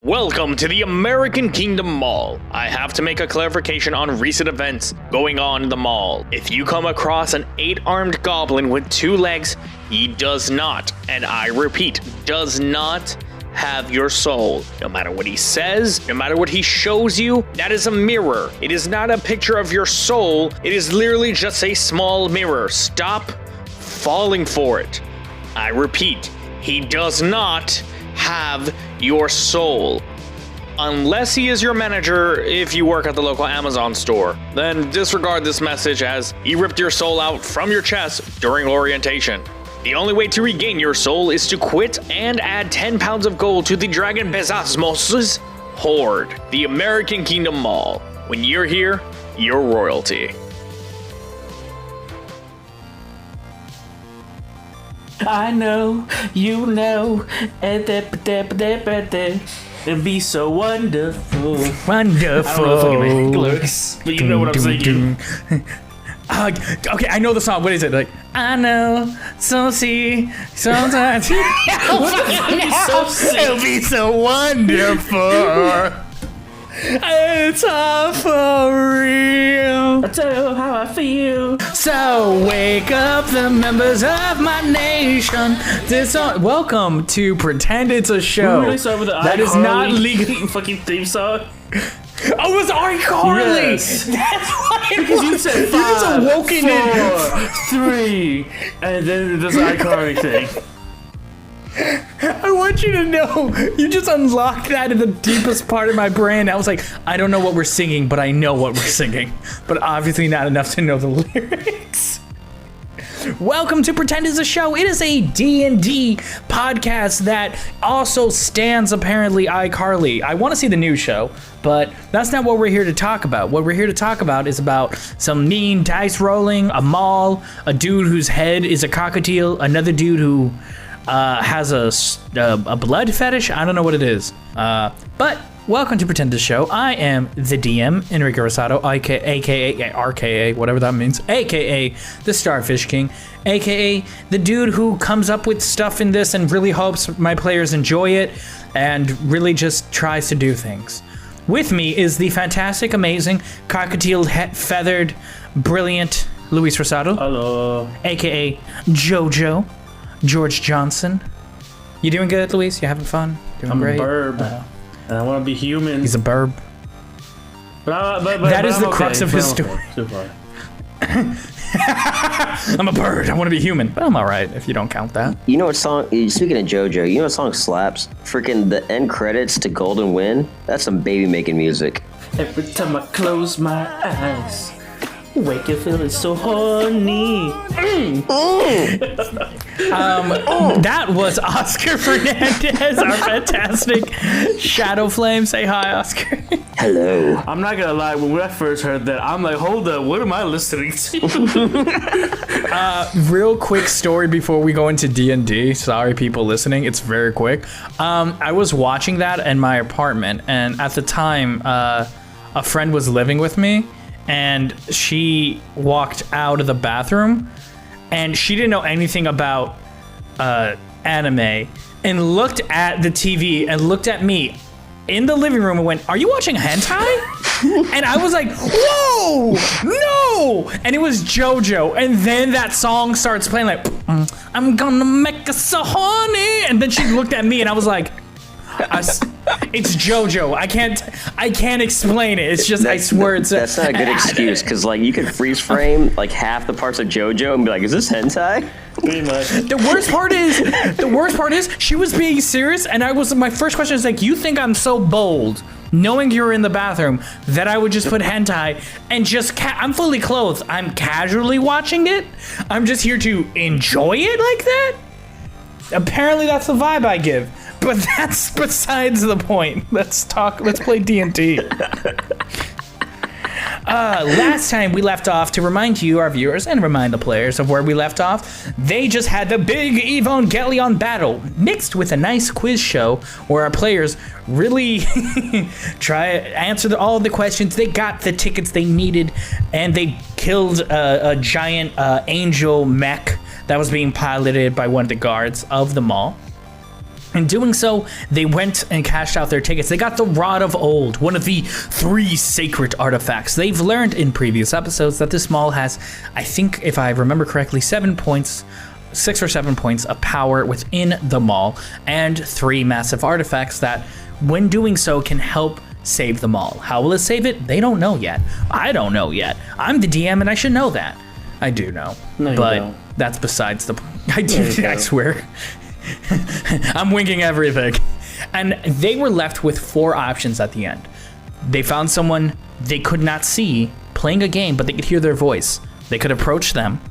Welcome to the American Kingdom Mall. I have to make a clarification on recent events going on in the mall. If you come across an 8-armed goblin with 2 legs, he does not, and I repeat, does not have your soul. No matter what he says, no matter what he shows you, that is a mirror. It is not a picture of your soul. It is literally just a small mirror. Stop falling for it. I repeat, he does not have your soul. Unless he is your manager if you work at the local Amazon store. Then disregard this message as he ripped your soul out from your chest during orientation. The only way to regain your soul is to quit and add 10 pounds of gold to the Dragon Bezosmos' Hoard, the American Kingdom Mall. When you're here, you're royalty. I know, you know, it'd be so wonderful. Wonderful. I don't know fucking lyrics, but you know what I'm saying. Okay, I know the song. What is it? Like, I know, so see, sometimes it'll be so wonderful. It's all for real. I'll tell you how I feel. So wake up the members of my nation. Welcome to Pretend It's a Show. We really start with the that is not legal. Fucking theme song. Oh, it was iCarly. Yes. That's why. Because you said 5, you just awoken 4, 3, and then this iCarly thing. I want you to know, you just unlocked that in the deepest part of my brain. I was like, I don't know what we're singing, but I know what we're singing. But obviously not enough to know the lyrics. Welcome to Pretend It's a Show. It is a D&D podcast that also stands apparently iCarly. I want to see the new show, but that's not what we're here to talk about. What we're here to talk about is about some mean dice rolling, a mall, a dude whose head is a cockatiel, another dude who has a blood fetish. I don't know what it is. But welcome to Pretend to Show. I am the DM, Enrique Rosado, aka RKA, whatever that means, aka the Starfishking, aka the dude who comes up with stuff in this and really hopes my players enjoy it and really just tries to do things. With me is the fantastic, amazing, cockatiel, feathered, brilliant Luis Rosado. Hello. Aka Jojo. George Johnson. You doing good, Luis? You having fun? Doing great? I'm a burb. And I want to be human. He's a burb. But that is the okay. crux of his story. Too far. I'm a bird. I want to be human. But I'm alright if you don't count that. You know what song, speaking of JoJo, you know what song slaps? Freaking the end credits to Golden Wind? That's some baby making music. Every time I close my eyes, wake up feeling so horny. That was Oscar Fernandez, our fantastic Shadow Flame. Say hi, Oscar. Hello. I'm not gonna lie, when I first heard that, I'm like, hold up, what am I listening to? Real quick story before we go into D&D. Sorry, people listening. It's very quick. I was watching that in my apartment, and at the time, a friend was living with me, and she walked out of the bathroom, and she didn't know anything about anime, and looked at the TV and looked at me in the living room and went, "Are you watching hentai?" And I was like, "Whoa, no!" And it was JoJo, and then that song starts playing like, "I'm gonna make us so horny," and then she looked at me, and I was like, it's JoJo. I can't explain it. It's just, I swear it's that's not a good excuse, because like you could freeze frame like half the parts of JoJo and be like, is this hentai? Pretty much. The worst part is she was being serious, and my first question is like, you think I'm so bold knowing you're in the bathroom that I would just put hentai and just I'm fully clothed, I'm casually watching it, I'm just here to enjoy it like that? Apparently that's the vibe I give. But that's besides the point. Let's play D&D. Last time we left off, to remind you, our viewers, and remind the players of where we left off, they just had the big Evangelion battle, mixed with a nice quiz show where our players really answer all the questions. They got the tickets they needed, and they killed a giant angel mech that was being piloted by one of the guards of the mall. In doing so, they went and cashed out their tickets. They got the Rod of Old, one of the 3 sacred artifacts. They've learned in previous episodes that this mall has, I think, if I remember correctly, 7 points, 6 or 7 points of power within the mall, and 3 massive artifacts that, when doing so, can help save the mall. How will it save it? They don't know yet. I don't know yet. I'm the DM and I should know that. I do know. No, you but don't. that's besides the point. I do, I don't. swear. I'm winging everything. And they were left with 4 options at the end. They found someone they could not see playing a game, but they could hear their voice. They could approach them.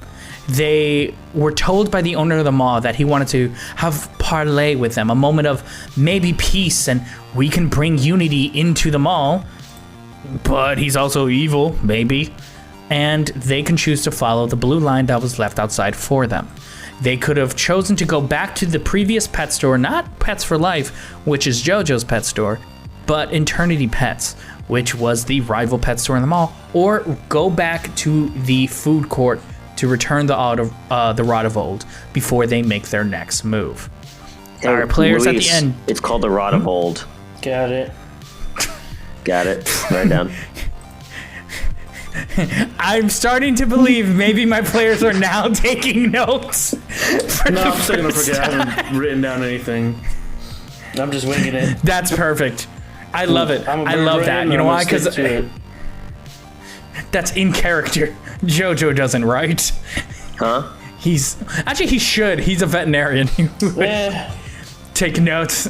They were told by the owner of the mall that he wanted to have parlay with them, a moment of maybe peace and we can bring unity into the mall. But he's also evil, maybe. And they can choose to follow the blue line that was left outside for them. They could have chosen to go back to the previous pet store, not Pets for Life, which is Jojo's pet store, but Eternity Pets, which was the rival pet store in the mall, or go back to the food court to return the Rod of Old before they make their next move. Hey, Our players Luis, at the end. It's called the Rod of Old. Got it. Got it. Write it down. I'm starting to believe maybe my players are now taking notes. No, I'm still gonna forget. I haven't written down anything. I'm just winging it. That's perfect. I love it. I'm a I love that. brain, You know I'm why? gonna Because stick to it. that's in character. Jojo doesn't write. Huh? He should. He's a veterinarian. He would Eh, take notes.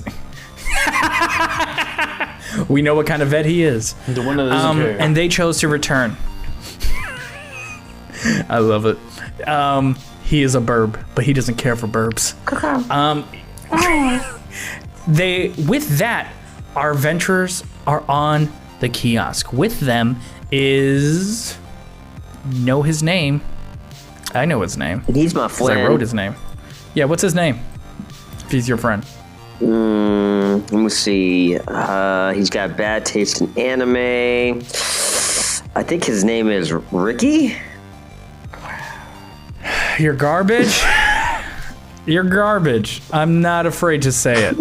We know what kind of vet he is. the one that doesn't care. And they chose to return. I love it. He is a burb, but he doesn't care for burbs. With that, our adventurers are on the kiosk. With them is... Know his name. I know his name. He's my 'Cause friend. I wrote his name. Yeah, what's his name? If he's your friend. Let me see. He's got bad taste in anime. I think his name is Ricky. You're garbage. You're garbage. I'm not afraid to say it.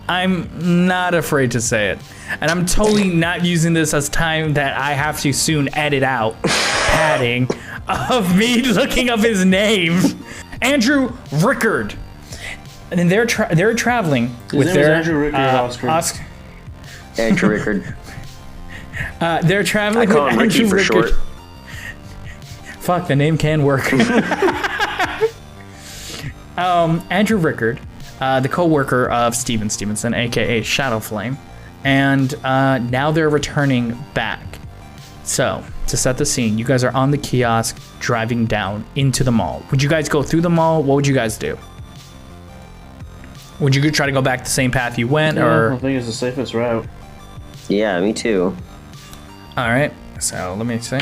I'm not afraid to say it. And I'm totally not using this as time that I have to soon edit out padding of me looking up his name. Andrew Rickard. And then they're traveling His with name their is Andrew Rickard Oscar. Andrew Rickard. They're I traveling call with him Ricky Andrew for Rickard. short. Fuck, the name can work. Andrew Rickard, the co-worker of Steven Stevenson, aka Shadowflame, and now they're returning back. So, to set the scene, you guys are on the kiosk driving down into the mall. Would you guys go through the mall? What would you guys do? Would you try to go back the same path you went, I or... think it's the safest route. Yeah, me too. All right, so let me see.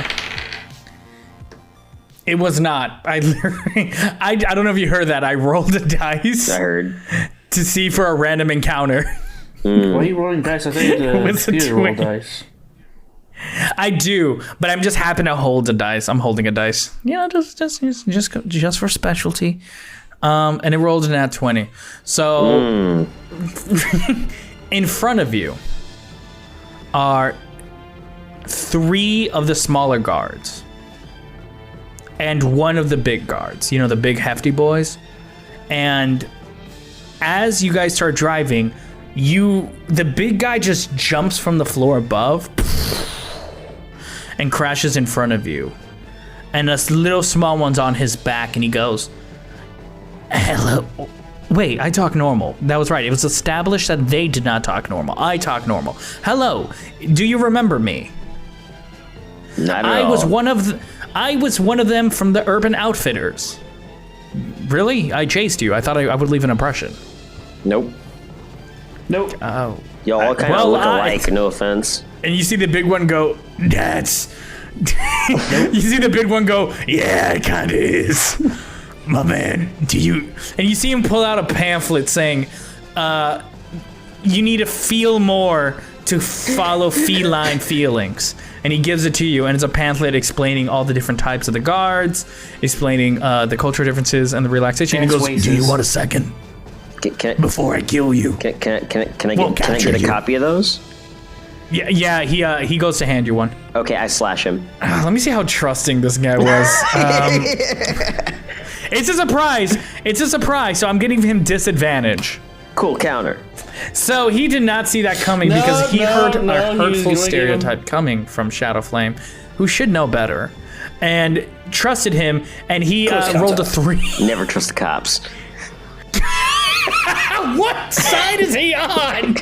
It was not. I literally, I don't know if you heard that. I rolled a dice I heard. to see for a random encounter. Why are you rolling dice? I think With the the computer roll twin. dice. I do, but I'm just happen to hold a dice. I'm holding a dice. Yeah, just for specialty. And it rolled an at 20. So in front of you are 3 of the smaller guards and 1 of the big guards. You know, the big hefty boys. And as you guys start driving, the big guy just jumps from the floor above and crashes in front of you. And this little small one's on his back, and he goes, "Hello." Wait, I talk normal. That was right. It was established that they did not talk normal. I talk normal. Hello. Do you remember me? Not at I all. was one of them from the Urban Outfitters. Really? I chased you. I thought I would leave an impression. Nope. Nope. Oh. Y'all all kind of Well, look alike, no offense. And you see the big one go, "That's..." You see the big one go, "Yeah, it kind of is. My man, do you..." And you see him pull out a pamphlet saying, "You need to feel more to follow feline feelings." And he gives it to you, and it's a pamphlet explaining all the different types of the guards, explaining the cultural differences and the relaxation. And he goes, Dance "Do you wages. want a second?" before I kill you. Can I get a copy of those? Yeah. He goes to hand you one. Okay, I slash him. Let me see how trusting this guy was. It's a surprise. So I'm getting him disadvantage. Cool counter. So he did not see that coming because he heard a hurtful stereotype coming from Shadowflame, who should know better, and trusted him, and he rolled a 3. Never trust the cops. What side is he on?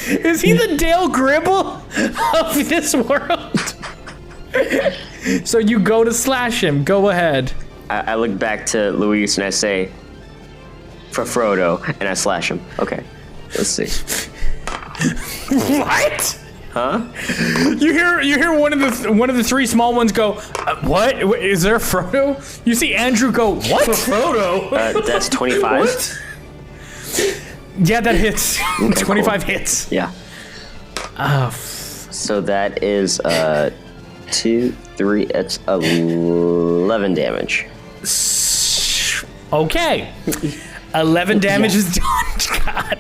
Is he the Dale Gribble of this world? So you go to slash him. Go ahead. I look back to Luis and I say, for Frodo, and I slash him. Okay, let's see. What? Huh? You hear one of the 3 small ones go, what? Is there Frodo? You see Andrew go, what? Frodo? That's 25. What? Yeah, that hits. 25 hits. Yeah. So that is 2, 3. It's 11 damage. Okay. 11 damage is done. God.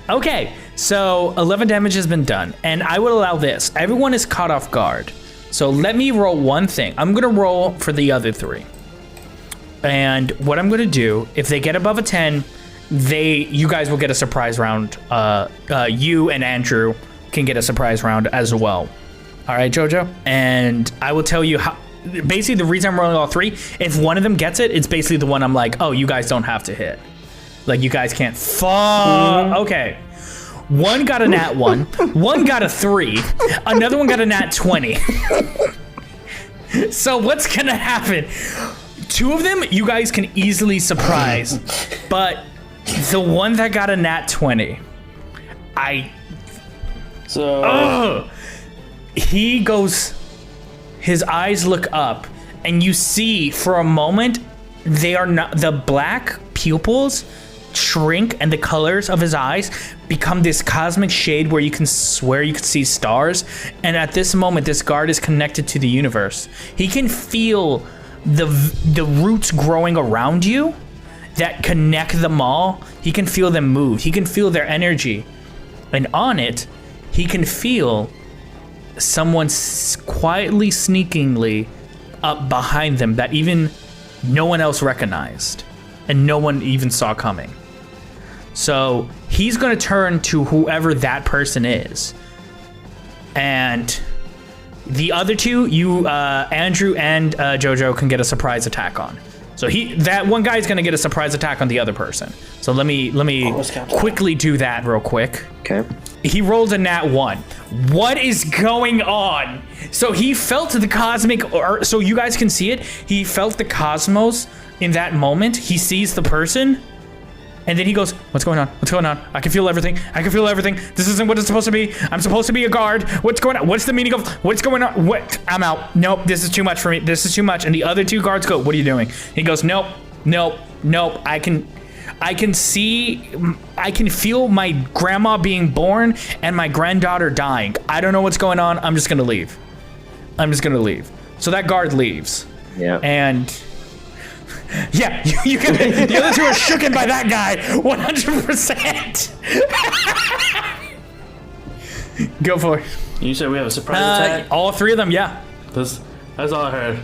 Okay, so 11 damage has been done, and I would allow this. Everyone is caught off guard. So let me roll one thing. I'm gonna roll for the other 3. And what I'm gonna do, if they get above a 10, you guys will get a surprise round. You and Andrew can get a surprise round as well. All right, Jojo? And I will tell you how, basically the reason I'm rolling all 3, if one of them gets it, it's basically the one I'm like, oh, you guys don't have to hit. Like, you guys can't Okay. One got a nat 1. One got a 3. Another one got a nat 20. So what's gonna happen? 2 of them, you guys can easily surprise. But the one that got a nat 20, he goes, his eyes look up, and you see for a moment, they are not, the black pupils shrink and the colors of his eyes become this cosmic shade where you can swear you can see stars. And at this moment, this guard is connected to the universe. He can feel the roots growing around you that connect them all. He can feel them move. He can feel their energy. And on it, he can feel someone quietly, sneakingly up behind them that even no one else recognized and no one even saw coming. So he's going to turn to whoever that person is. And the other 2, you, Andrew and Jojo, can get a surprise attack on. So that one guy is going to get a surprise attack on the other person. So let me quickly do that real quick. Okay. He rolled a nat 1. What is going on? So he felt the cosmic, so you guys can see it. He felt the cosmos in that moment. He sees the person, and then he goes, what's going on? What's going on? I can feel everything. I can feel everything. This isn't what it's supposed to be. I'm supposed to be a guard. What's going on? What's the meaning of what's going on? What? I'm out. Nope, this is too much for me. This is too much. And the other 2 guards go, what are you doing? He goes, nope. I can feel my grandma being born and my granddaughter dying. I don't know what's going on. I'm just gonna leave. So that guard leaves. Yeah. And yeah, you can, the other 2 are shooken by that guy 100%. Go for it. You said we have a surprise attack? All 3 of them, yeah. That's all I heard.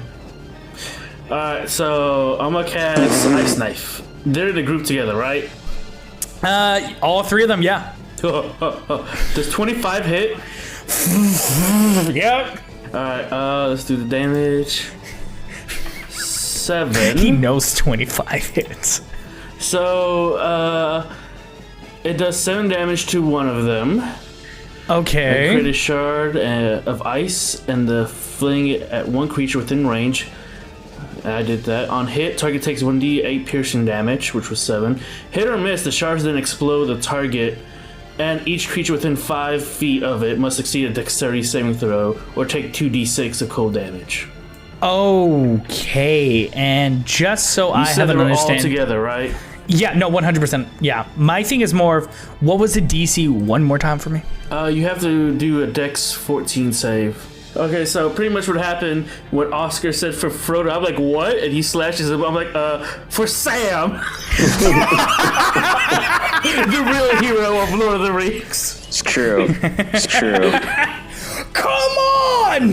Alright, so I'm gonna cast Ice Knife. They're in a group together, right? All 3 of them, yeah. Does 25 hit? Yep. Alright, let's do the damage. 7. He knows 25 hits. So, it does 7 damage to one of them. Okay. Create a shard of ice and fling it at one creature within range. I did that. On hit, target takes 1d8 piercing damage, which was 7. Hit or miss, the shards then explode the target, and each creature within 5 feet of it must succeed a dexterity saving throw or take 2d6 of cold damage. Okay, and just so I have an understanding. All together, right? Yeah, no, 100%. Yeah, my thing is more of, what was the DC one more time for me? You have to do a Dex 14 save. Okay, so pretty much what happened when Oscar said for Frodo, I'm like, what? And he slashes him. I'm like, for Sam! The real hero of Lord of the Rings. It's true. It's true. Come on!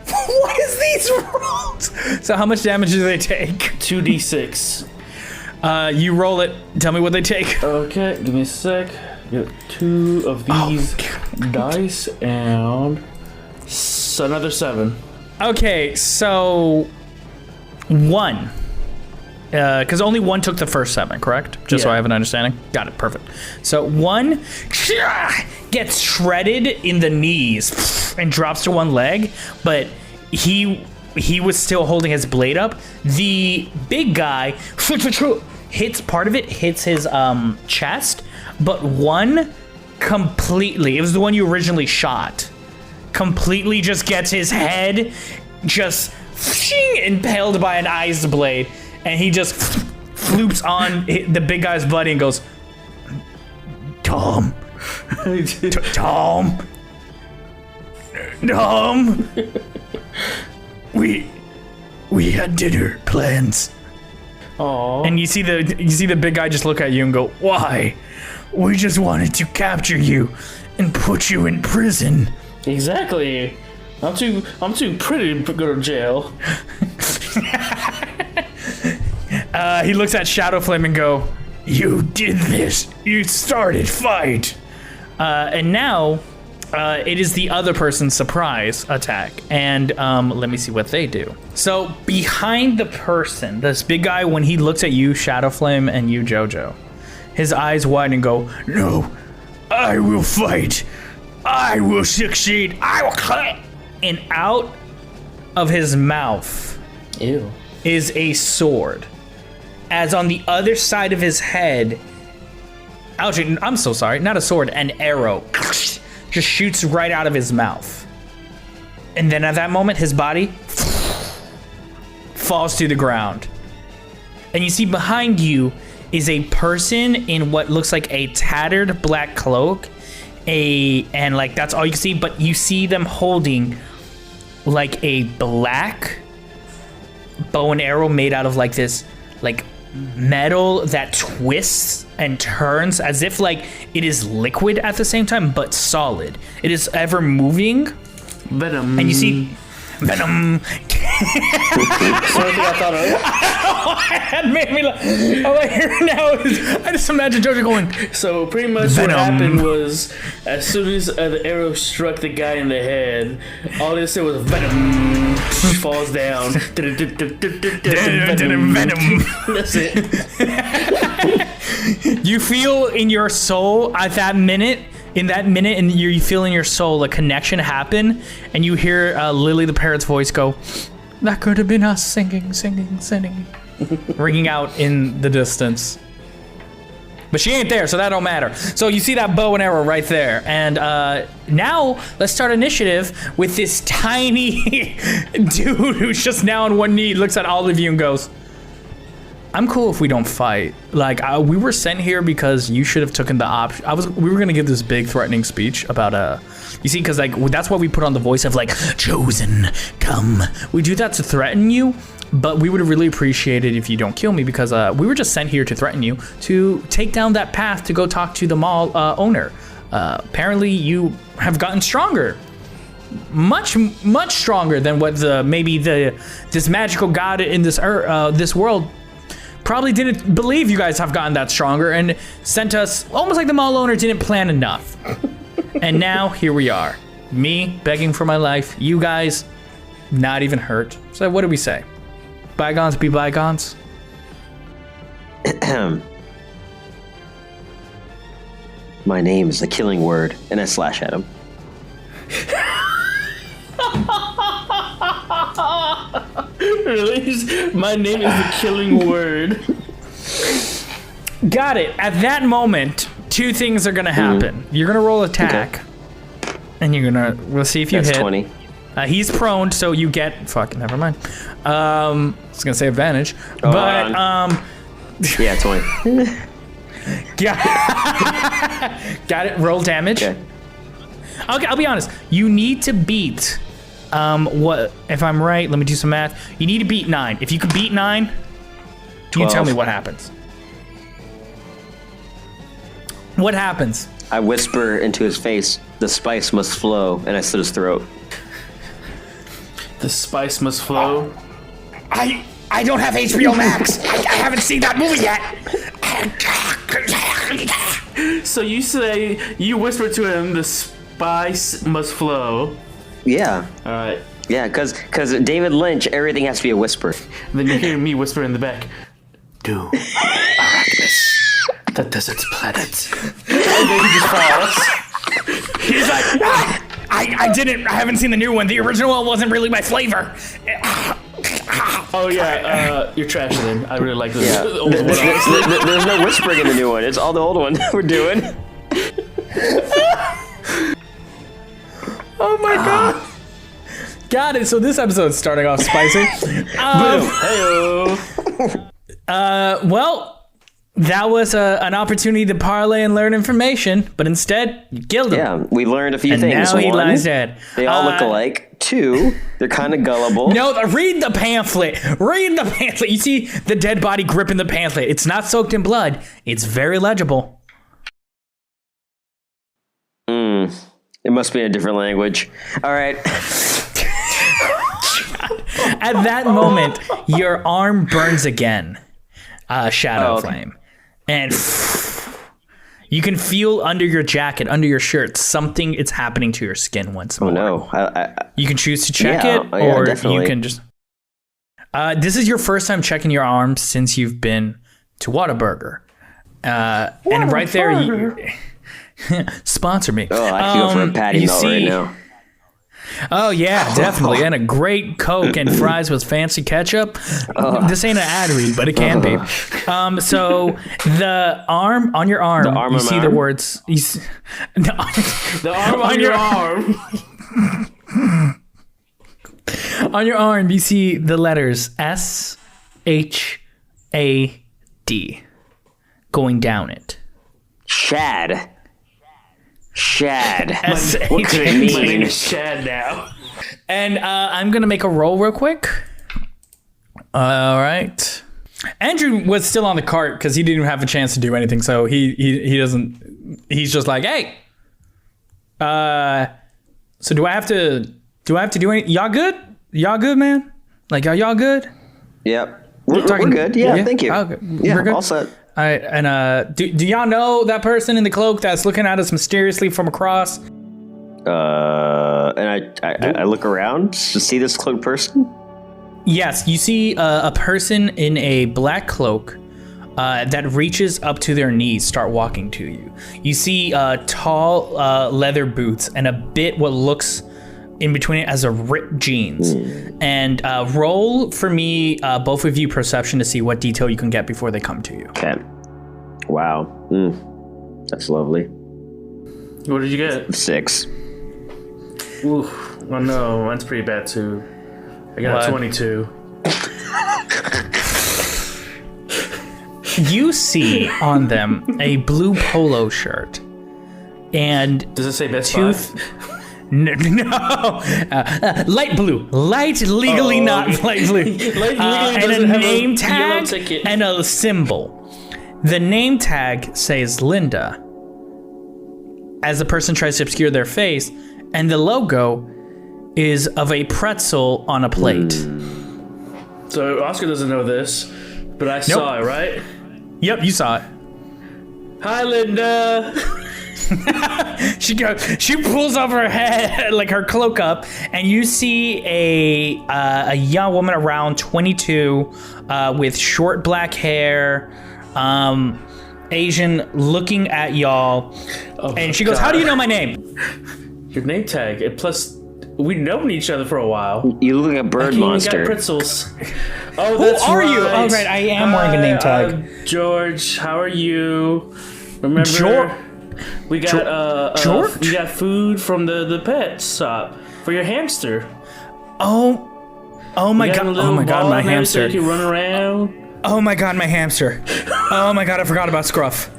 What is these rolls? So how much damage do they take? 2d6. You roll it. Tell me what they take. Okay, give me a sec. Get 2 of these dice and another 7. Okay, so 1. Because only 1 took the first 7, correct? Just so I have an understanding. Got it, perfect. So 1 gets shredded in the knees and drops to 1 leg, but he was still holding his blade up. The big guy hits part of it, hits his chest, but 1 completely, it was the one you originally shot, completely just gets his head just impaled by an ice blade, and he just floops on the big guy's buddy and goes, Tom, we had dinner plans. Aww. And you see the big guy just look at you and go, why? We just wanted to capture you and put you in prison. Exactly. I'm too pretty to go to jail. He looks at Shadowflame and go, you did this. You started fight. And now it is the other person's surprise attack. And let me see what they do. So behind the person, this big guy, when he looks at you, Shadowflame, and you, Jojo, his eyes widen and go, no, I will fight. I will succeed. I will cut. And out of his mouth is a sword. As on the other side of his head, I'm so sorry, not a sword, an arrow just shoots right out of his mouth. And then at that moment, his body falls to the ground. And you see behind you is a person in what looks like a tattered black cloak. And like that's all you can see, but you see them holding like a black bow and arrow made out of like this like metal that twists and turns as if like it is liquid at the same time, but solid. It is ever moving. Venom. And you see Venom. I thought of. That made me laugh. All I hear now is I just imagine Jojo going. So pretty much Venom. What happened was, as soon as the arrow struck the guy in the head, all they said was Venom. Falls down. Venom. That's it. You feel in your soul at that minute. In that minute, and you feel in your soul a connection happen, and you hear Lily the parrot's voice go, that could have been us singing, ringing out in the distance. But she ain't there, so that don't matter. So you see that bow and arrow right there. And now, let's start initiative with this tiny dude who's just now on one knee, looks at all of you and goes, I'm cool if we don't fight. Like, we were sent here because you should have taken the option. We were gonna give this big threatening speech about you see, because like that's why we put on the voice of like chosen. Come, we do that to threaten you, but we would have really appreciated if you don't kill me because we were just sent here to threaten you to take down that path to go talk to the mall owner. Apparently, you have gotten stronger. Much stronger than what this magical god in this world probably didn't believe you guys have gotten that stronger and sent us almost like the mall owner didn't plan enough. And now here we are. Me begging for my life. You guys not even hurt. So what do we say? Bygones be bygones? My name is the killing word, and I slash at him. Really? My name is the killing word. Got it. At that moment, two things are gonna happen. You're gonna roll attack, and we'll see if you That's hit. 20. He's prone, so you get. Fuck, never mind. I was gonna say advantage, but Yeah, 20. got it. Roll damage. Okay. Okay, I'll be honest. You need to beat What if I'm right? Let me do some math. You need to beat 9. If you can beat 9, you tell me what happens. What happens? I whisper into his face, "The spice must flow," and I slit his throat. The spice must flow. I don't have HBO Max. I haven't seen that movie yet. So you say, you whisper to him, the spice must flow. Yeah. All right. Yeah, because David Lynch, everything has to be a whisper. Then you hear me whisper in the back, "Do Arachnis, the desert's planet." And then he just falls. He's like, I haven't seen the new one. The original one wasn't really my flavor. Oh yeah, you're trashing him. I really like this. Yeah. There's no whispering in the new one. It's all the old one we're doing. Oh my god. Got it. So this episode's starting off spicy. Hey-o. Well, that was an opportunity to parlay and learn information, but instead, you killed him. Yeah, we learned a few And things. now he One, lies dead. they all look alike. 2, they're kind of gullible. No, read the pamphlet. Read the pamphlet. You see the dead body gripping the pamphlet. It's not soaked in blood. It's very legible. It must be in a different language. All right. At that moment, your arm burns again. Shadow flame. And you can feel under your jacket, under your shirt, something is happening to your skin once more. Oh no. You can choose to check it, or definitely. you can just... this is your first time checking your arm since you've been to Whataburger. And right there... sponsor me. Oh, I can go for a patty melt right now. Oh yeah, definitely, and a great Coke and fries with fancy ketchup. This ain't an ad read, but it can be. So the arm on your arm, you see the words. The arm on your arm. On your arm, you see the letters S-H-A-D going down it. Shad. S-H-A-D. What could it My name mean? is Shad now. And I'm gonna make a roll real quick. All right. Andrew was still on the cart because he didn't have a chance to do anything, so he doesn't. He's just like, hey. So do I have to do anything? Y'all good? Y'all good, man? Like, are y'all good? Yep. We're good. Yeah, thank you. Okay. Yeah, We're good? all set. All right, and do y'all know that person in the cloak that's looking at us mysteriously from across? And I look around to see this cloaked person. Yes, you see a person in a black cloak that reaches up to their knees, start walking to you. You see tall leather boots and a bit what looks in between it as a ripped jeans. And roll for me, both of you, perception to see what detail you can get before they come to you. Okay. Wow. That's lovely. What did you get? 6. Ooh. Oh no, mine's pretty bad too. I got a 22. You see on them a blue polo shirt. And Does it say best tooth? No, light blue, legally not light blue, and a name tag and a symbol. The name tag says Linda, as the person tries to obscure their face, and the logo is of a pretzel on a plate. So Oscar doesn't know this, but I saw it, right? Yep, you saw it. Hi, Linda. She pulls up her head, like her cloak up, and you see a young woman around 22 with short black hair, Asian, looking at y'all, and she goes, "How do you know my name?" Your name tag. And plus, we've known each other for a while. You look like a bird monster. Got pretzels. Oh, Who that's are you? right. Oh, right, I am wearing a name tag. I'm George, how are you? Remember? We got George? we got food from the pet shop for your hamster. Oh my god! Oh my god! My hamster. You can run around. Oh my god, my hamster. Oh my god, I forgot about Scruff.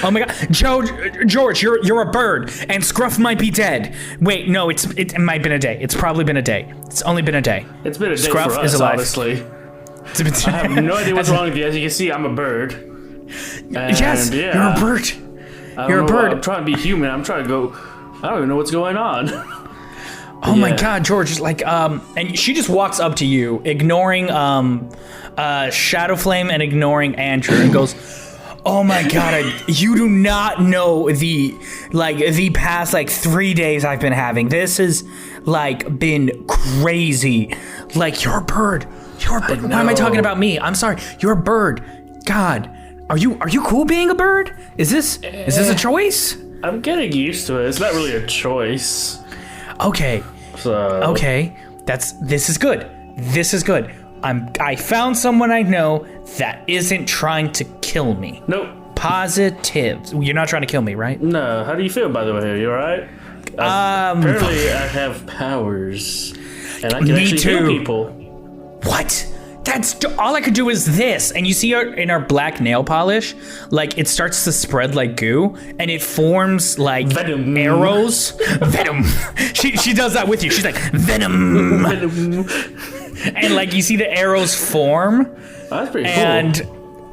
Oh my god, George, you're a bird, and Scruff might be dead. Wait, no, it might have been a day. It's probably been a day. It's only been a day. It's been a day Scruff for us, is alive. honestly. I have no idea what's wrong with you. As you can see, I'm a bird. And yes, yeah, you're a bird. You're a bird. I'm trying to be human. I'm trying to go. I don't even know what's going on. Oh my god, George, like, and she just walks up to you, ignoring, Shadowflame and ignoring Andrew, and goes, oh my god, you do not know the past, 3 days I've been having. This has, been crazy. Like, you're a bird. Why am I talking about me? I'm sorry, you're a bird. God, are you cool being a bird? Is this a choice? I'm getting used to it. It's not really a choice. Okay. So. Okay. This is good. I found someone I know that isn't trying to kill me. Nope. Positive. You're not trying to kill me, right? No. How do you feel, by the way? Are you alright? Apparently, I have powers, and I can actually heal people. What? That's all I could do is this, and you see her in our black nail polish, it starts to spread like goo, and it forms Venom. arrows. Venom. She does that with you. She's like venom. And you see the arrows form. Oh, that's pretty cool.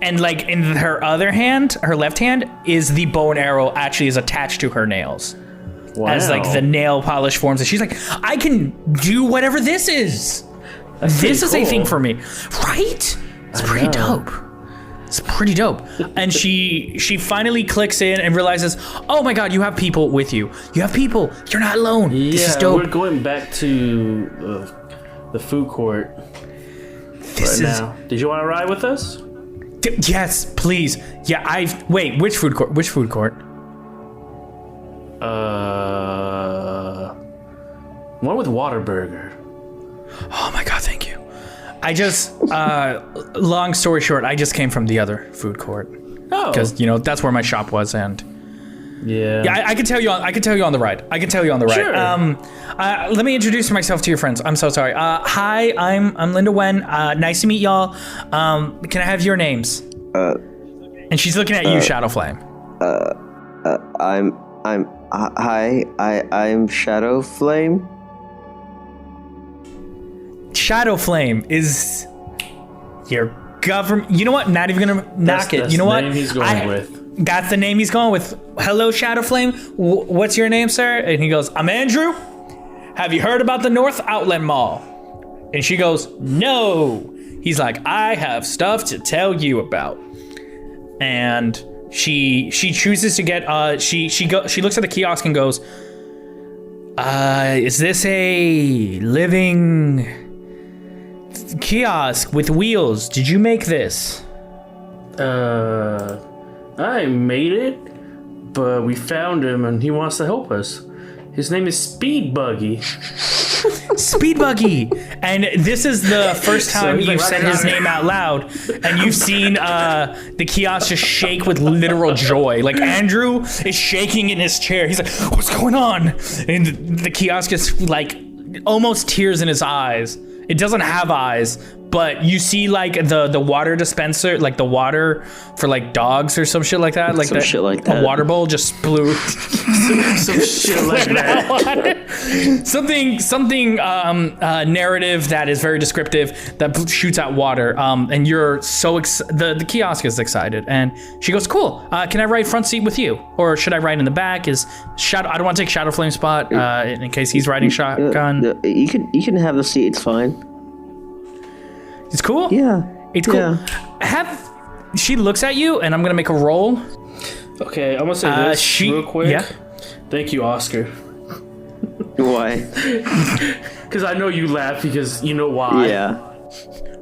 And in her other hand, her left hand, is the bow and arrow actually is attached to her nails. Wow. As the nail polish forms, and she's like, I can do whatever this is. This is a thing for me, right? It's pretty dope. It's pretty dope. And she finally clicks in and realizes, oh my god, you have people with you. You have people. You're not alone. Yeah, this is dope. We're going back to the food court now. Did you want to ride with us? Yes, please. Yeah, wait, which food court? Which food court? One with Waterburger. Oh my god, thank you. I just, long story short, I just came from the other food court. Oh. Because, that's where my shop was, and... Yeah. Yeah, I can tell you on the ride. Sure. Let me introduce myself to your friends. I'm so sorry. Hi, I'm Linda Wen. Nice to meet y'all. Can I have your names? And she's looking at you, Shadowflame. I'm Shadowflame. Shadowflame is your government. You know what? Not even gonna knock it. You know what? That's the name he's going with. That's the name he's going with. Hello, Shadowflame. What's your name, sir? And he goes, I'm Andrew. Have you heard about the North Outlet Mall? And she goes, no. He's like, I have stuff to tell you about. And she chooses to get. She looks at the kiosk and goes, is this a living kiosk with wheels? Did you make this? I made it, but we found him and he wants to help us. His name is Speed Buggy. Speed Buggy. And this is the first time you've said his name out loud, and you've seen the kiosk just shake with literal joy. Andrew is shaking in his chair. He's like, what's going on? And the kiosk is almost tears in his eyes. It doesn't have eyes, but you see the water dispenser, the water for dogs or some shit like that. Shit like that. A water bowl just blew. Some shit like that. Something narrative that is very descriptive that shoots out water. And you're so the kiosk is excited, and she goes, "Cool. Can I ride front seat with you, or should I ride in the back?" Is Shadow? I don't want to take Shadowflame's spot in case he's riding shotgun. You can have the seat. It's fine. It's cool. Yeah. It's cool. Yeah. She looks at you, and I'm gonna make a roll. Okay, I'm gonna say this real quick. Yeah. Thank you, Oscar. Why? Because I know you laugh because you know why. Yeah.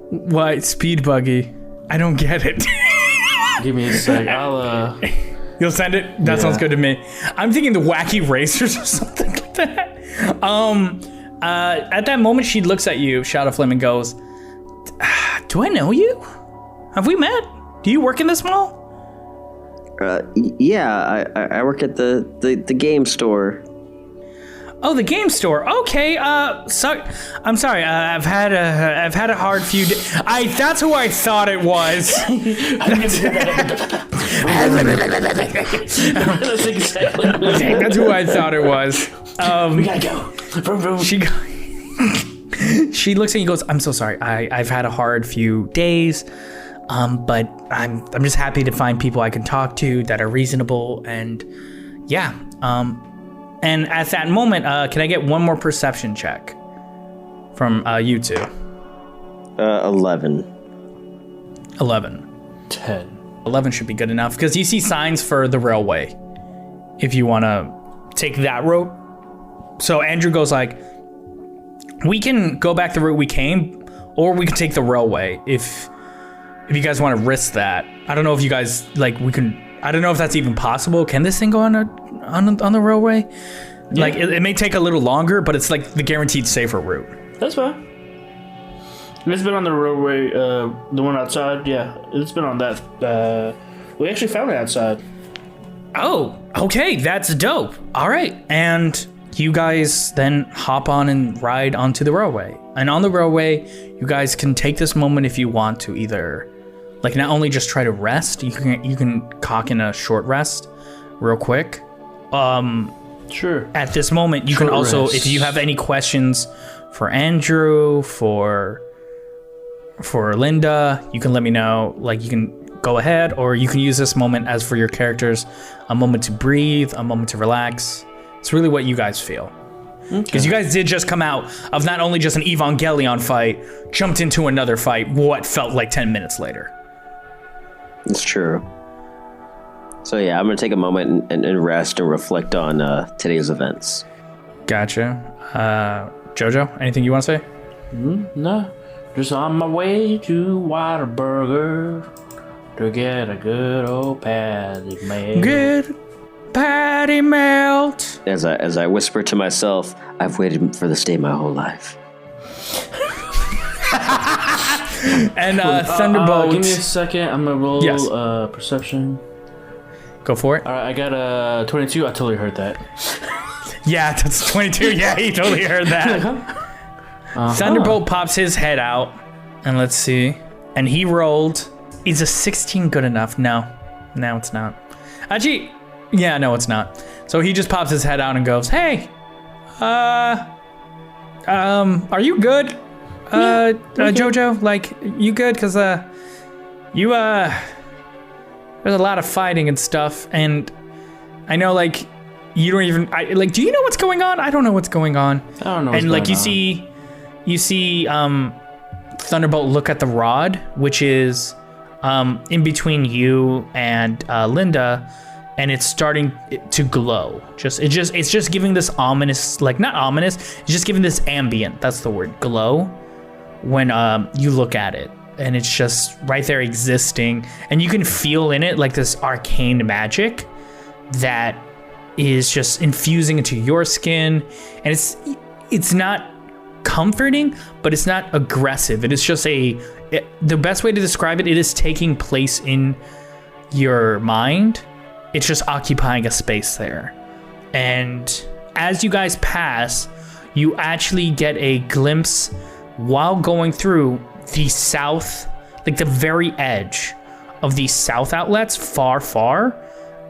Why Speed Buggy? I don't get it. Give me a sec. I'll You'll send it? That sounds good to me. I'm thinking the Wacky Racers or something like that. At that moment, she looks at you, Shadowflame, and goes, do I know you? Have we met? Do you work in this mall? Yeah, I work at the game store. Oh, the game store. Okay. So I'm sorry. I've had a hard few days. That's who I thought it was. That's exactly. That's who I thought it was. We gotta go. Vroom, vroom. She looks at you and goes, I'm so sorry. I've had a hard few days. But I'm just happy to find people I can talk to that are reasonable, and yeah. And at that moment, can I get one more perception check from you two? 11. 11. 10. 11 should be good enough because you see signs for the railway if you want to take that route. So Andrew goes like, we can go back the route we came, or we can take the railway if you guys want to risk that. I don't know if you guys like we can. I don't know if that's even possible. Can this thing go on the railway? Yeah. Like it may take a little longer, but it's like the guaranteed safer route. That's fine. It's been on the railway, the one outside. Yeah, it's been on that. We actually found it outside. Oh, okay, that's dope. All right, and you guys then hop on and ride onto the railway. And on the railway, you guys can take this moment if you want to either, like, not only just try to rest. You can cock in a short rest, real quick. Sure. At this moment, you can also, if you have any questions for Andrew, for Linda, you can let me know. Like, you can go ahead, or you can use this moment as for your characters, a moment to breathe, a moment to relax. It's really what you guys feel. Because you guys did just come out of not only just an Evangelion fight, jumped into another fight, what felt like 10 minutes later. It's true. So yeah, I'm going to take a moment and rest and reflect on today's events. Gotcha. Jojo, anything you want to say? No. Just on my way to Whataburger to get a good old patty melt. Good patty melt. As I whisper to myself, I've waited for this day my whole life. And Thunderbolt. Give me a second. I'm going to roll perception. Go for it. All right, I got a 22. I totally heard that. Yeah, that's 22. Yeah, he totally heard that. Thunderbolt pops his head out, and let's see. And he rolled. Is a 16 good enough? No, it's not. Actually, yeah, no, it's not. So he just pops his head out and goes, "Hey, are you good, Jojo? Like, you good? Cause there's a lot of fighting and stuff, and I know like you don't even. Do you know what's going on? I don't know what's going on. I don't know. And like you see Thunderbolt look at the rod, which is in between you and Linda, and it's starting to glow. It's just giving this ominous, like not ominous, it's just giving this ambient, that's the word, glow, when you look at it. And it's just right there existing, and you can feel in it like this arcane magic that is just infusing into your skin, and it's not comforting, but it's not aggressive. It is just the best way to describe it is taking place in your mind. It's just occupying a space there. And as you guys pass, you actually get a glimpse while going through the south, like the very edge of these south outlets, far.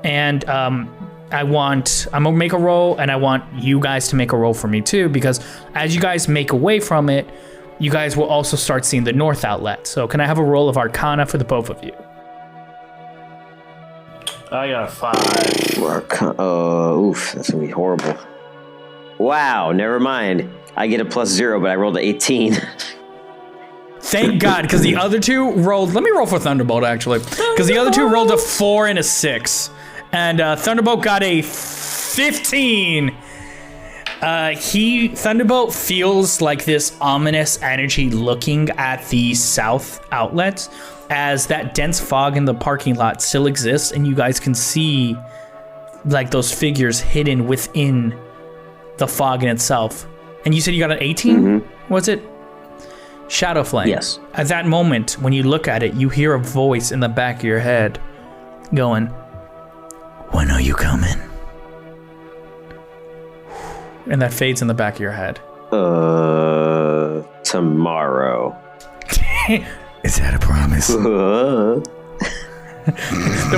And I'm gonna make a roll, and I want you guys to make a roll for me too, because as you guys make away from it, you guys will also start seeing the north outlet. So can I have a roll of Arcana for the both of you? I got a 5. Oof, that's gonna be horrible. Wow, never mind. I get a +0, but I rolled an 18. Thank God, because the other two rolled. Let me roll for Thunderbolt actually, because the other two rolled a 4 and a 6. And Thunderbolt got a 15. Thunderbolt feels like this ominous energy looking at the south outlet, as that dense fog in the parking lot still exists, and you guys can see like those figures hidden within the fog in itself. And you said you got an 18? Mm-hmm. Was it? Shadow Flame. Yes. At that moment, when you look at it, you hear a voice in the back of your head going, "When are you coming?" And that fades in the back of your head. Tomorrow. Is that a promise? The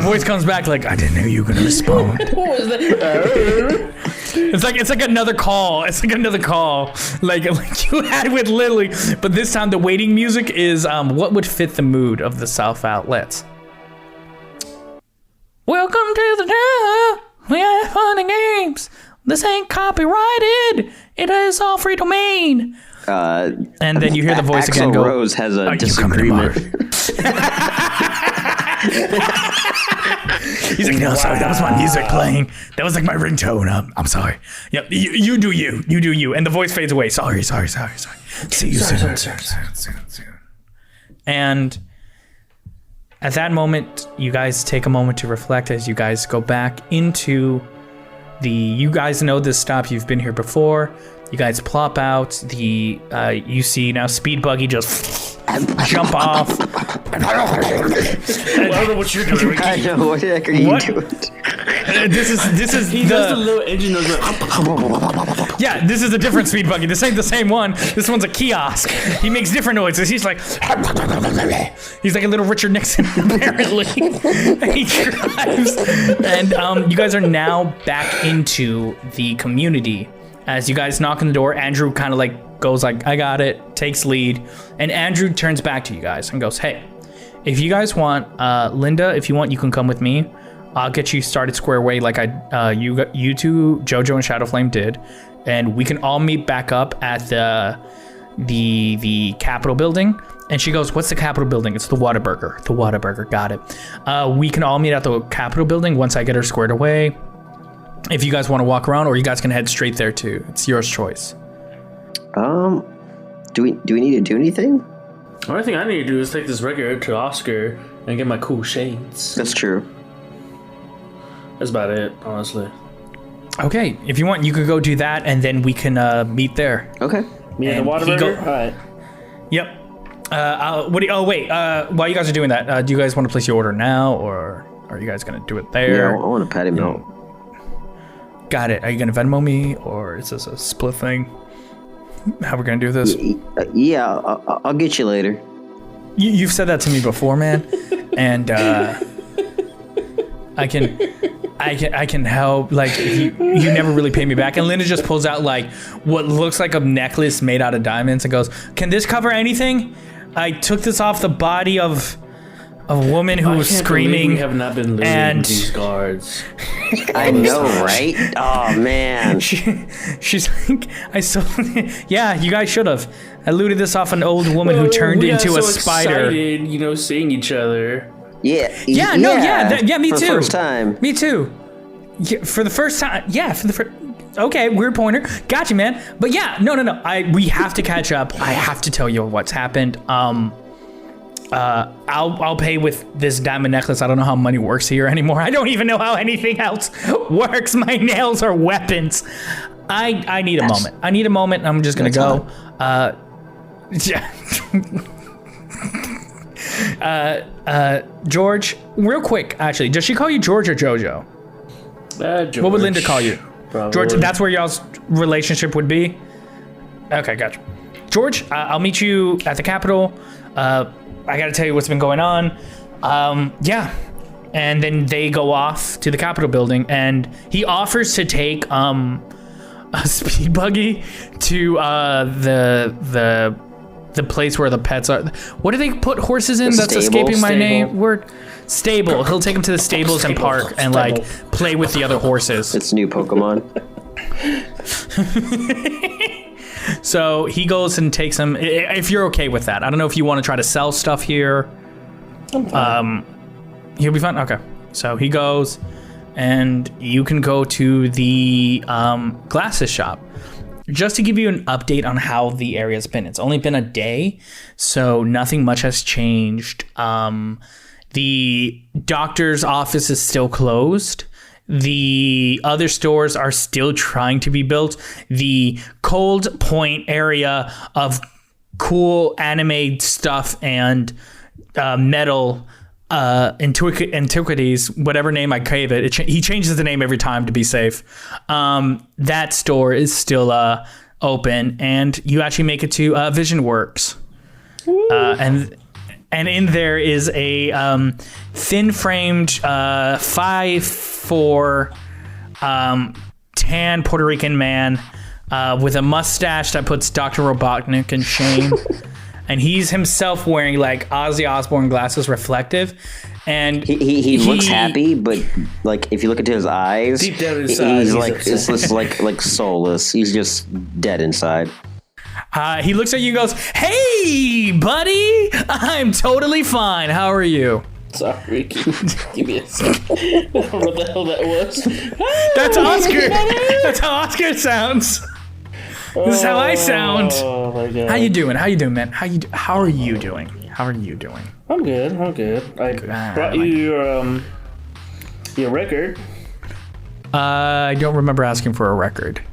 voice comes back like, I didn't know you were gonna respond. What was that? It's like another call. It's like another call, like you had with Lily. But this time the waiting music is what would fit the mood of the South Outlets. Welcome to the show. We have fun and games. This ain't copyrighted. It is all free domain. And then you hear the voice again go. Rose has a disagreement. He's like, no, sorry, that was my music playing. That was like my ringtone. I'm sorry. Yep, you do you. You do you. And the voice fades away. Sorry. See you soon. And at that moment, you guys take a moment to reflect as you guys go back into you guys know this stop. You've been here before. You guys plop out. You see now Speed Buggy just jump off. I don't know what you're doing, Ricky. I know, what the heck are you doing? This is He does the little engine noise. Yeah, this is a different Speed Buggy. This ain't the same one. This one's a kiosk. He makes different noises. He's like a little Richard Nixon, apparently. He drives. And you guys are now back into the community. As you guys knock on the door, Andrew kind of like goes like, I got it, takes lead. And Andrew turns back to you guys and goes, hey, if you guys want, Linda, if you want, you can come with me. I'll get you started square away like you two, Jojo and Shadowflame did. And we can all meet back up at the Capitol building. And she goes, what's the Capitol building? It's the Whataburger. The Whataburger, got it. We can all meet at the Capitol building once I get her squared away. If you guys want to walk around, or you guys can head straight there too. It's your choice. Do we need to do anything? The only thing I need to do is take this record to Oscar and get my cool shades. That's true. That's about it, honestly. Okay, if you want, you could go do that, and then we can meet there. Okay. Me and the Whataburger? All right. Yep. While you guys are doing that, do you guys want to place your order now, or are you guys going to do it there? Yeah, I want to pat him out. Got it. Are you going to Venmo me, or is this a split thing? How are we going to do this? Yeah, I'll get you later. You've said that to me before, man. And I can help. Like, you never really pay me back. And Linda just pulls out like what looks like a necklace made out of diamonds and goes, "Can this cover anything? I took this off the body of a woman who was screaming." We have not been losing these guards. I know, right? Oh man. She's like, yeah, you guys should have. I looted this off an old woman who turned into a spider. Excited, seeing each other. Yeah. Me for too. The first time. Me too. Yeah, for the first time. Yeah, for the first. Okay, weird pointer. Gotcha, man. But yeah, no. We have to catch up. I have to tell you what's happened. I'll pay with this diamond necklace. I don't know how money works here anymore. I don't even know how anything else works. My nails are weapons. I need a moment. I need a moment. I'm just gonna go. George, real quick, actually, does she call you George or Jojo? George. What would Linda call you? Probably. George, that's where y'all's relationship would be? Okay, gotcha. George, I'll meet you at the Capitol. I gotta tell you what's been going on. Yeah. And then they go off to the Capitol building, and he offers to take a speed buggy to the place where the pets are. What do they put horses in? That's escaping my name. Word. Stable. He'll take them to the stables and park and like play with the other horses. It's new Pokemon. So he goes and takes them. If you're okay with that, I don't know if you want to try to sell stuff here. I'm fine. He'll be fine. Okay. So he goes, and you can go to the glasses shop. Just to give you an update on how the area's been. It's only been a day, so nothing much has changed. The doctor's office is still closed. The other stores are still trying to be built. The Cold Point area of cool anime stuff and metal Antiquities, whatever name I gave it, he changes the name every time to be safe. That store is still open, and you actually make it to Vision Works. And in there is a thin-framed 5'4" tan Puerto Rican man with a mustache that puts Dr. Robotnik in shame. And he's himself wearing like Ozzy Osbourne glasses, reflective. And he looks happy, but like if you look into his eyes, deep down inside, he's like it's just like soulless. He's just dead inside. He looks at you and goes, "Hey, buddy, I'm totally fine. How are you?" Sorry, give me a second. I don't know what the hell that was. That's Oscar. That's how Oscar sounds. This is how I sound. Oh my god. How you doing, man? How are you doing? I'm good. I brought you your record. I don't remember asking for a record.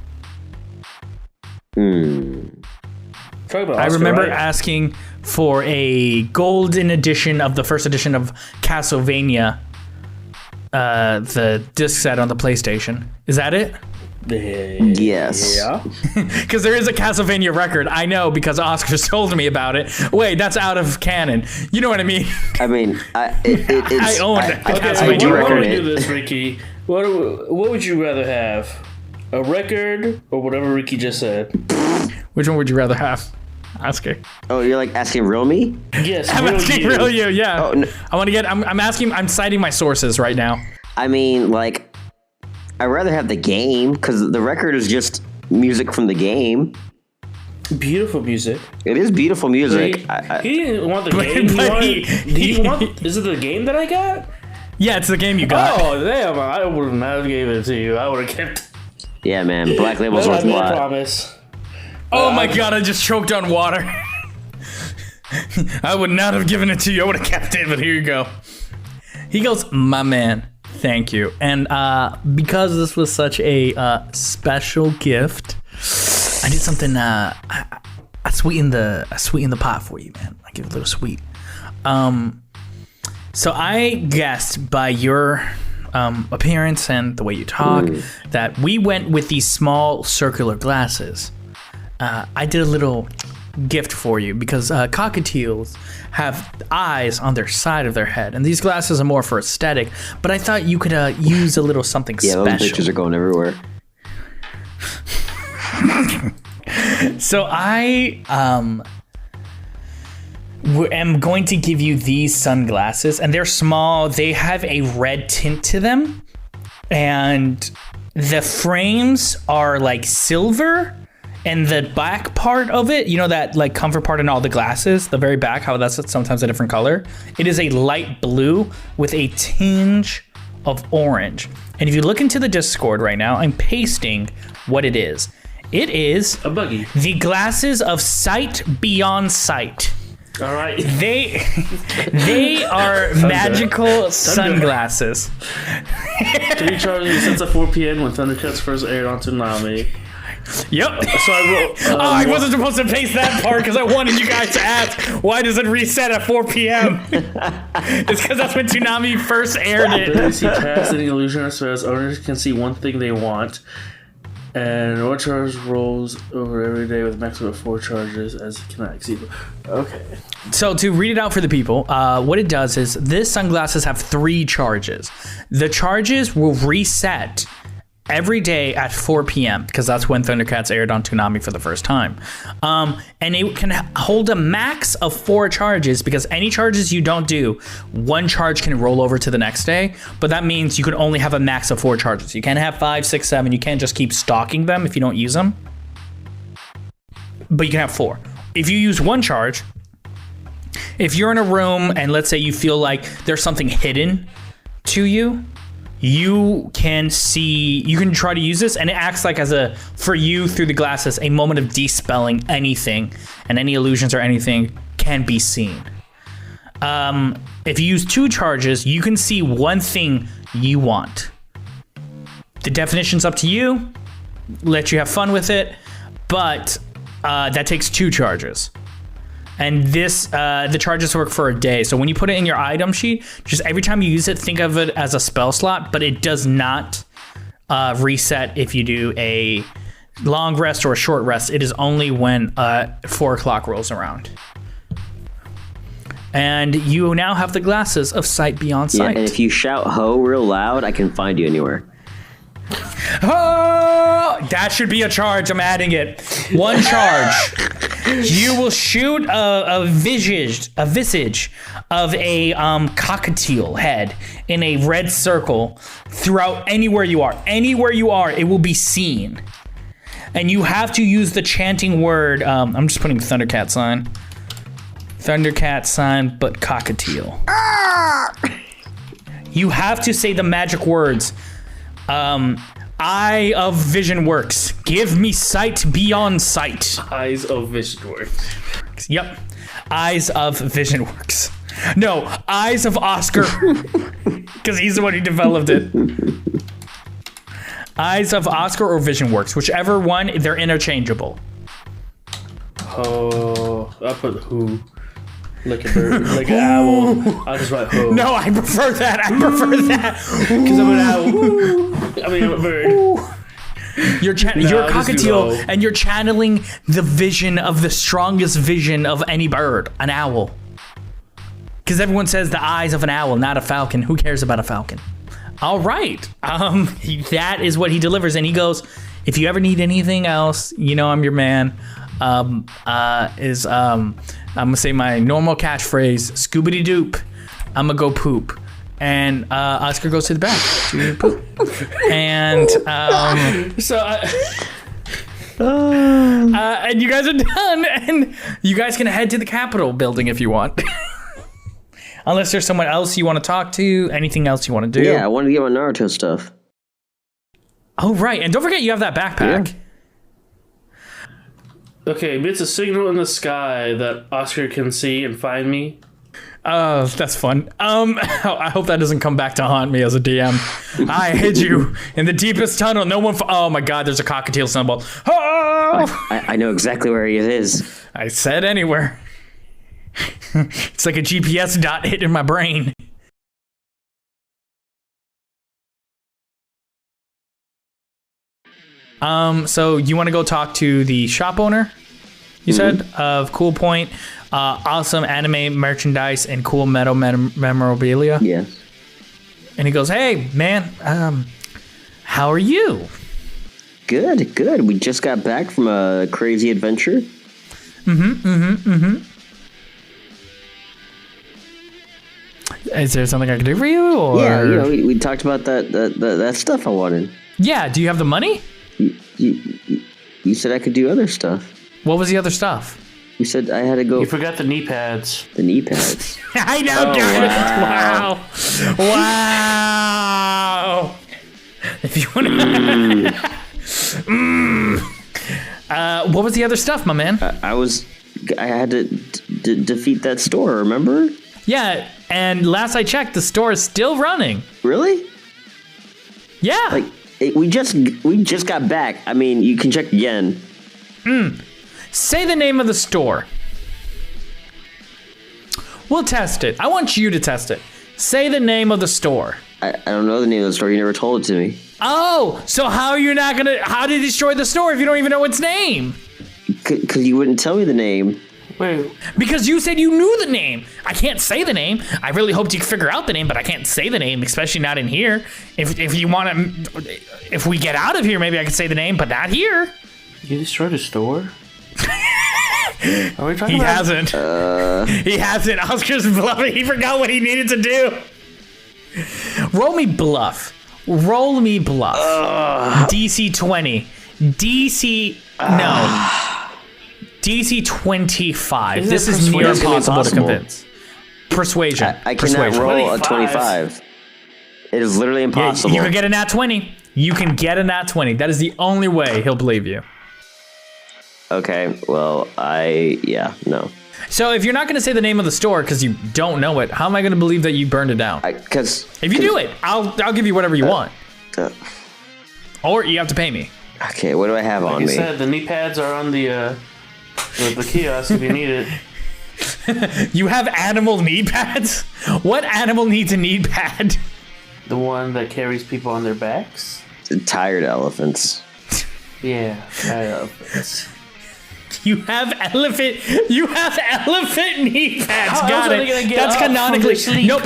Oscar, I remember right? asking for a golden edition of the first edition of Castlevania, the disc set on the PlayStation. Is that it? Yes. Yeah. Because there is a Castlevania record. I know because Oscar's told me about it. Wait, that's out of canon. You know what I mean? I mean, it's, I own the Castlevania I do record. want to do this, Ricky. What would you rather have? A record or whatever Ricky just said? Which one would you rather have, Oscar? Oh, you're like asking real me? Yes, I'm asking you. real you, yeah. Oh, no. I want to get. I'm asking. I'm citing my sources right now. I mean, like, I'd rather have the game because the record is just music from the game. Beautiful music. It is beautiful music. He didn't want the game. Is it the game that I got? Yeah, it's the game you got. Oh damn! I would not have gave it to you. I would have kept. Yeah, man. Black Label's worth a I lot. promise. Oh my god! I just choked on water. I would not have given it to you. I would have kept it, but here you go. He goes, "My man, thank you." And because this was such a special gift, I did something. I sweetened the pot for you, man. I give it a little sweet. So I guessed by your appearance and the way you talk that we went with these small circular glasses. I did a little gift for you because cockatiels have eyes on their side of their head, and these glasses are more for aesthetic. But I thought you could use a little something special. Yeah, those pictures are going everywhere. So I am going to give you these sunglasses, and they're small. They have a red tint to them, and the frames are like silver. And the back part of it, you know that like comfort part in all the glasses, the very back, how that's sometimes a different color. It is a light blue with a tinge of orange. And if you look into the Discord right now, I'm pasting what it is. It is a buggy. The glasses of Sight Beyond Sight. All right. They are magical sunglasses. 3 charges since at 4 p.m. when Thundercats first aired on Toonami. Yep. So I wrote. I wasn't supposed to paste that part because I wanted you guys to ask why does it reset at 4 p.m. It's because that's when Toonami first aired it. They see past any illusion so as owners can see one thing they want. And one charge rolls over every day with a maximum of 4 charges as it cannot exceed. Okay. So to read it out for the people, what it does is this sunglasses have 3 charges. The charges will reset every day at 4 p.m. because that's when Thundercats aired on Toonami for the first time. And it can hold a max of 4 charges because any charges you don't do, 1 charge can roll over to the next day. But that means you can only have a max of 4 charges. You can't have 5, 6, 7. You can't just keep stocking them if you don't use them. But you can have 4. If you use 1 charge, if you're in a room and let's say you feel like there's something hidden to you, you can try to use this and it acts like for you through the glasses, a moment of dispelling anything and any illusions or anything can be seen. If you use 2 charges, you can see one thing you want. The definition's up to you. Let you have fun with it, but that takes 2 charges. And this, the charges work for a day. So when you put it in your item sheet, just every time you use it, think of it as a spell slot, but it does not reset if you do a long rest or a short rest. It is only when 4 o'clock rolls around. And you now have the glasses of sight beyond sight. Yeah, and if you shout ho real loud, I can find you anywhere. Oh, that should be a charge. I'm adding it. 1 charge. You will shoot a visage of a cockatiel head in a red circle throughout anywhere you are. Anywhere you are, it will be seen. And you have to use the chanting word. I'm just putting Thundercat sign. Thundercat sign, but cockatiel. You have to say the magic words. Eye of Vision Works. Give me sight beyond sight. Eyes of Vision Works. Yep. Eyes of Vision Works. No, Eyes of Oscar. Because he's the one who developed it. Eyes of Oscar or Vision Works. Whichever one, they're interchangeable. Oh, I put who. Like a bird, like an owl. I'll just write ho. No, I prefer that. Because I'm an owl. I mean, I'm a bird. You're a cockatiel, and you're channeling the vision of the strongest vision of any bird, an owl. Because everyone says the eyes of an owl, not a falcon. Who cares about a falcon? All right. That is what he delivers, and he goes, if you ever need anything else, you know I'm your man. I'm gonna say my normal catchphrase, Scoobity Doop, I'm gonna go poop. And Oscar goes to the back to poop. And and you guys are done, and you guys can head to the Capitol building if you want. Unless there's someone else you want to talk to, anything else you want to do. Yeah, I want to get my Naruto stuff. Oh, right. And don't forget you have that backpack. Yeah. Okay, it's a signal in the sky that Oscar can see and find me. Oh, that's fun. I hope that doesn't come back to haunt me as a DM. I hid you in the deepest tunnel. No one. Oh my God, there's a cockatiel symbol. Oh! I know exactly where he is. I said anywhere. It's like a GPS dot hit in my brain. So you want to go talk to the shop owner, you said, of Cool Point, awesome anime merchandise and cool metal memorabilia? Yeah. And he goes, hey, man, how are you? Good. We just got back from a crazy adventure. Is there something I can do for you? Or? Yeah, you know, we talked about that stuff I wanted. Yeah, do you have the money? You said I could do other stuff. What was the other stuff? You said I had to go. You forgot the knee pads. The knee pads. I know, dude. Wow. If you want to. What was the other stuff, my man? I had to defeat that store, remember? Yeah, and last I checked, the store is still running. Really? Yeah. Like, we just got back. I mean, you can check again. Say the name of the store. We'll test it. I want you to test it. Say the name of the store. I don't know the name of the store. You never told it to me. Oh, so how did you destroy the store if you don't even know its name? Because you wouldn't tell me the name. Wait. Because you said you knew the name. I can't say the name. I really hoped you could figure out the name, but I can't say the name, especially not in here. If you want to, if we get out of here, maybe I could say the name, but not here. You destroyed a store? Are we talking He about? hasn't. He hasn't. Oscar's bluffing. He forgot what he needed to do. Roll me bluff. DC 20. DC 25. Isn't This it is near persuasion? impossible to Impossible. convince. Persuasion. I cannot roll a 25. It is literally impossible. You can get a nat 20. You can get a nat 20. That is the only way he'll believe you. Okay, well, no. So if you're not going to say the name of the store because you don't know it, how am I going to believe that you burned it down? If you do it, I'll give you whatever you want. Or you have to pay me. Okay, what do I have on Like me? you said, the knee pads are on the kiosk if you need it. You have animal knee pads? What animal needs a knee pad? The one that carries people on their backs? Tired elephants. Yeah, elephants. You have elephant knee pads. How else Got are they it. gonna get That's up from canonically. their sleep? Nope,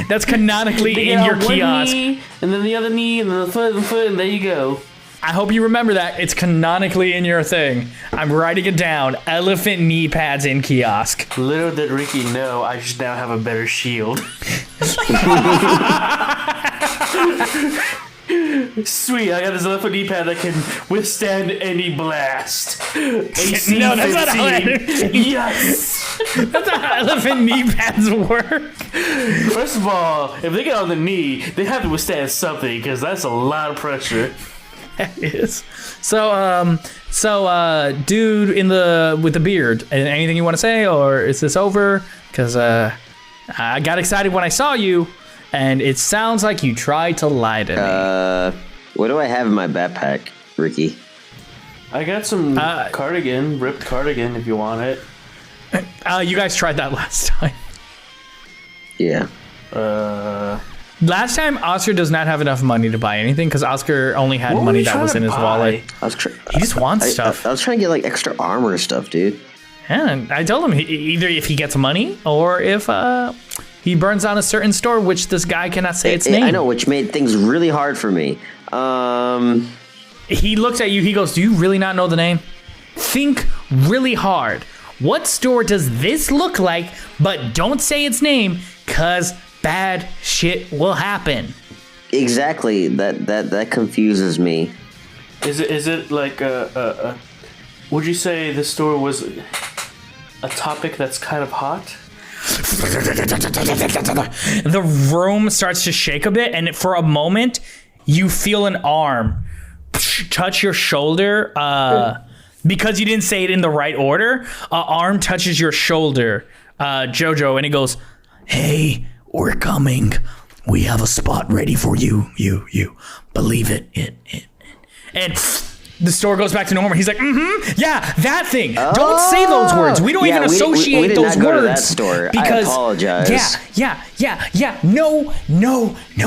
that's canonically They in get your on one kiosk. knee, and then the other knee, and then the foot, and there you go. I hope you remember that. It's canonically in your thing. I'm writing it down. Elephant knee pads in kiosk. Little did Ricky know, I just now have a better shield. Sweet, I got this elephant knee pad that can withstand any blast. AC No, that's not how 15. Yes! That's how elephant knee pads work. First of all, if they get on the knee, they have to withstand something, because that's a lot of pressure. That is. So, dude with the beard, anything you want to say, or is this over? Because I got excited when I saw you, and it sounds like you tried to lie to me. What do I have in my backpack, Ricky? I got some ripped cardigan, if you want it. You guys tried that last time. Yeah. Last time, Oscar does not have enough money to buy anything because Oscar only had What were money you that trying was to in his buy? wallet. He just wants stuff. I was trying to get like extra armor stuff, dude. Yeah, and I told him either if he gets money or if he burns down a certain store, which this guy cannot say its name. I know, which made things really hard for me. He looks at you. He goes, "Do you really not know the name? Think really hard. What store does this look like? But don't say its name, cause bad shit will happen." Exactly. That confuses me. Is it like a would you say this store was a topic that's kind of hot? The room starts to shake a bit, and for a moment, you feel an arm touch your shoulder. Because you didn't say it in the right order, an arm touches your shoulder, Jojo, and it goes, "Hey, we're coming. We have a spot ready for you. You. Believe it. And the store goes back to normal. He's like, yeah, that thing. Don't say those words. We don't even associate we did those not words. Go to that store. Because, I apologize. Yeah. No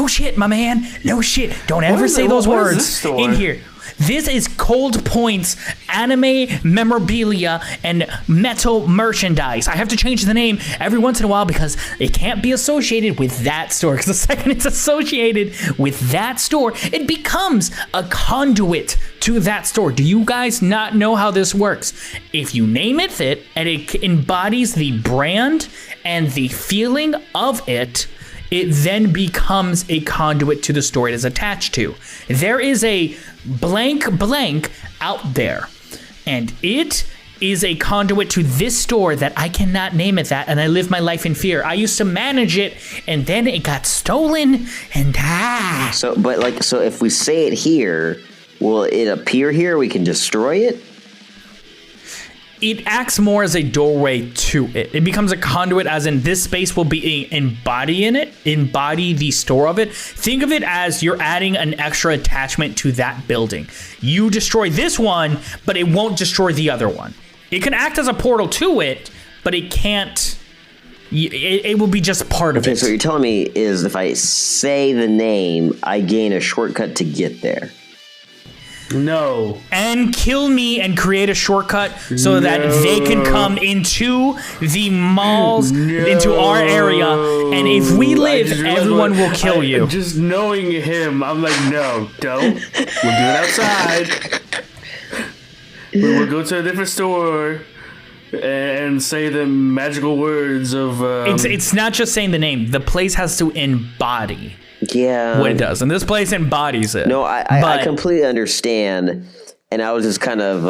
shit, my man. No shit. Don't ever say those what is words this store? in here. This is Cold Point's anime memorabilia and metal merchandise. I have to change the name every once in a while because it can't be associated with that store. Because the second it's associated with that store, it becomes a conduit to that store. Do you guys not know how this works? If you name it and it embodies the brand and the feeling of it, it then becomes a conduit to the store it is attached to. There is a blank out there, and it is a conduit to this store that I cannot name it that, and I live my life in fear. I used to manage it, and then it got stolen, and So if we say it here, will it appear here? We can destroy it? It acts more as a doorway to it. It becomes a conduit, as in this space will be embody the store of it. Think of it as you're adding an extra attachment to that building. You destroy this one, but it won't destroy the other one. It can act as a portal to it, but it can't. It will be just part of it. Okay, so what you're telling me is if I say the name, I gain a shortcut to get there. No. And kill me and create a shortcut so that they can come into the malls, into our area. And if we live, everyone will kill you. Just knowing him, I'm like, no, don't. We'll do it outside. We'll go to a different store and say the magical words of... It's not just saying the name. The place has to embody what it does. And this place embodies it. No, I completely understand. And I was just kind of,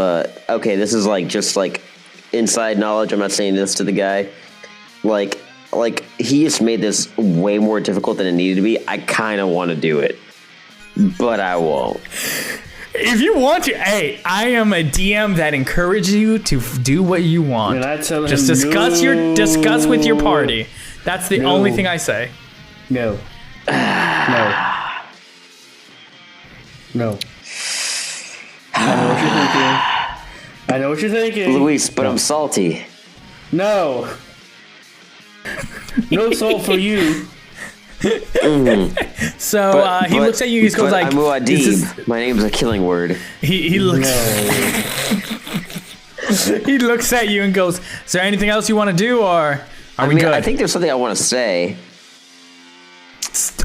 okay, this is just inside knowledge. I'm not saying this to the guy. Like he just made this way more difficult than it needed to be. I kind of want to do it, but I won't. If you want to, hey, I am a DM that encourages you to do what you want. And I tell him, just discuss with your party. That's the only thing I say. No. No. I know what you're thinking. Luis, but I'm salty. No. No salt for you. So he looks at you. He goes like, I'm Muad'Dib. My name's a killing word. he looks. He looks at you and goes, "Is there anything else you want to do, or are we good?" I think there's something I want to say.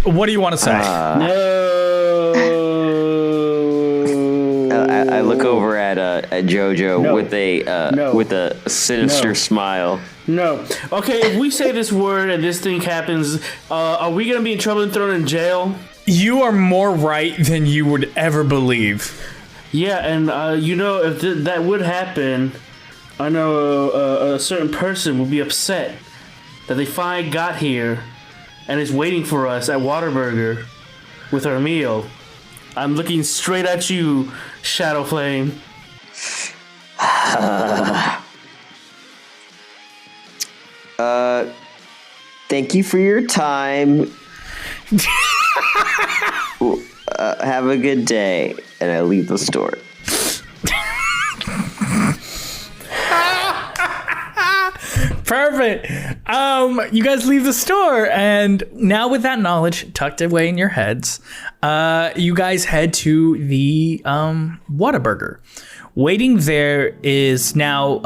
What do you want to say? No. I look over at Jojo with a sinister smile. No. Okay, if we say this word and this thing happens, are we gonna be in trouble and thrown in jail? You are more right than you would ever believe. Yeah, and if that would happen, I know a certain person will be upset that they finally got here and is waiting for us at Whataburger with our meal. I'm looking straight at you, Shadow Flame. Thank you for your time. Have a good day. And I leave the store. Perfect. You guys leave the store, and now with that knowledge tucked away in your heads, you guys head to the Whataburger. Waiting there is now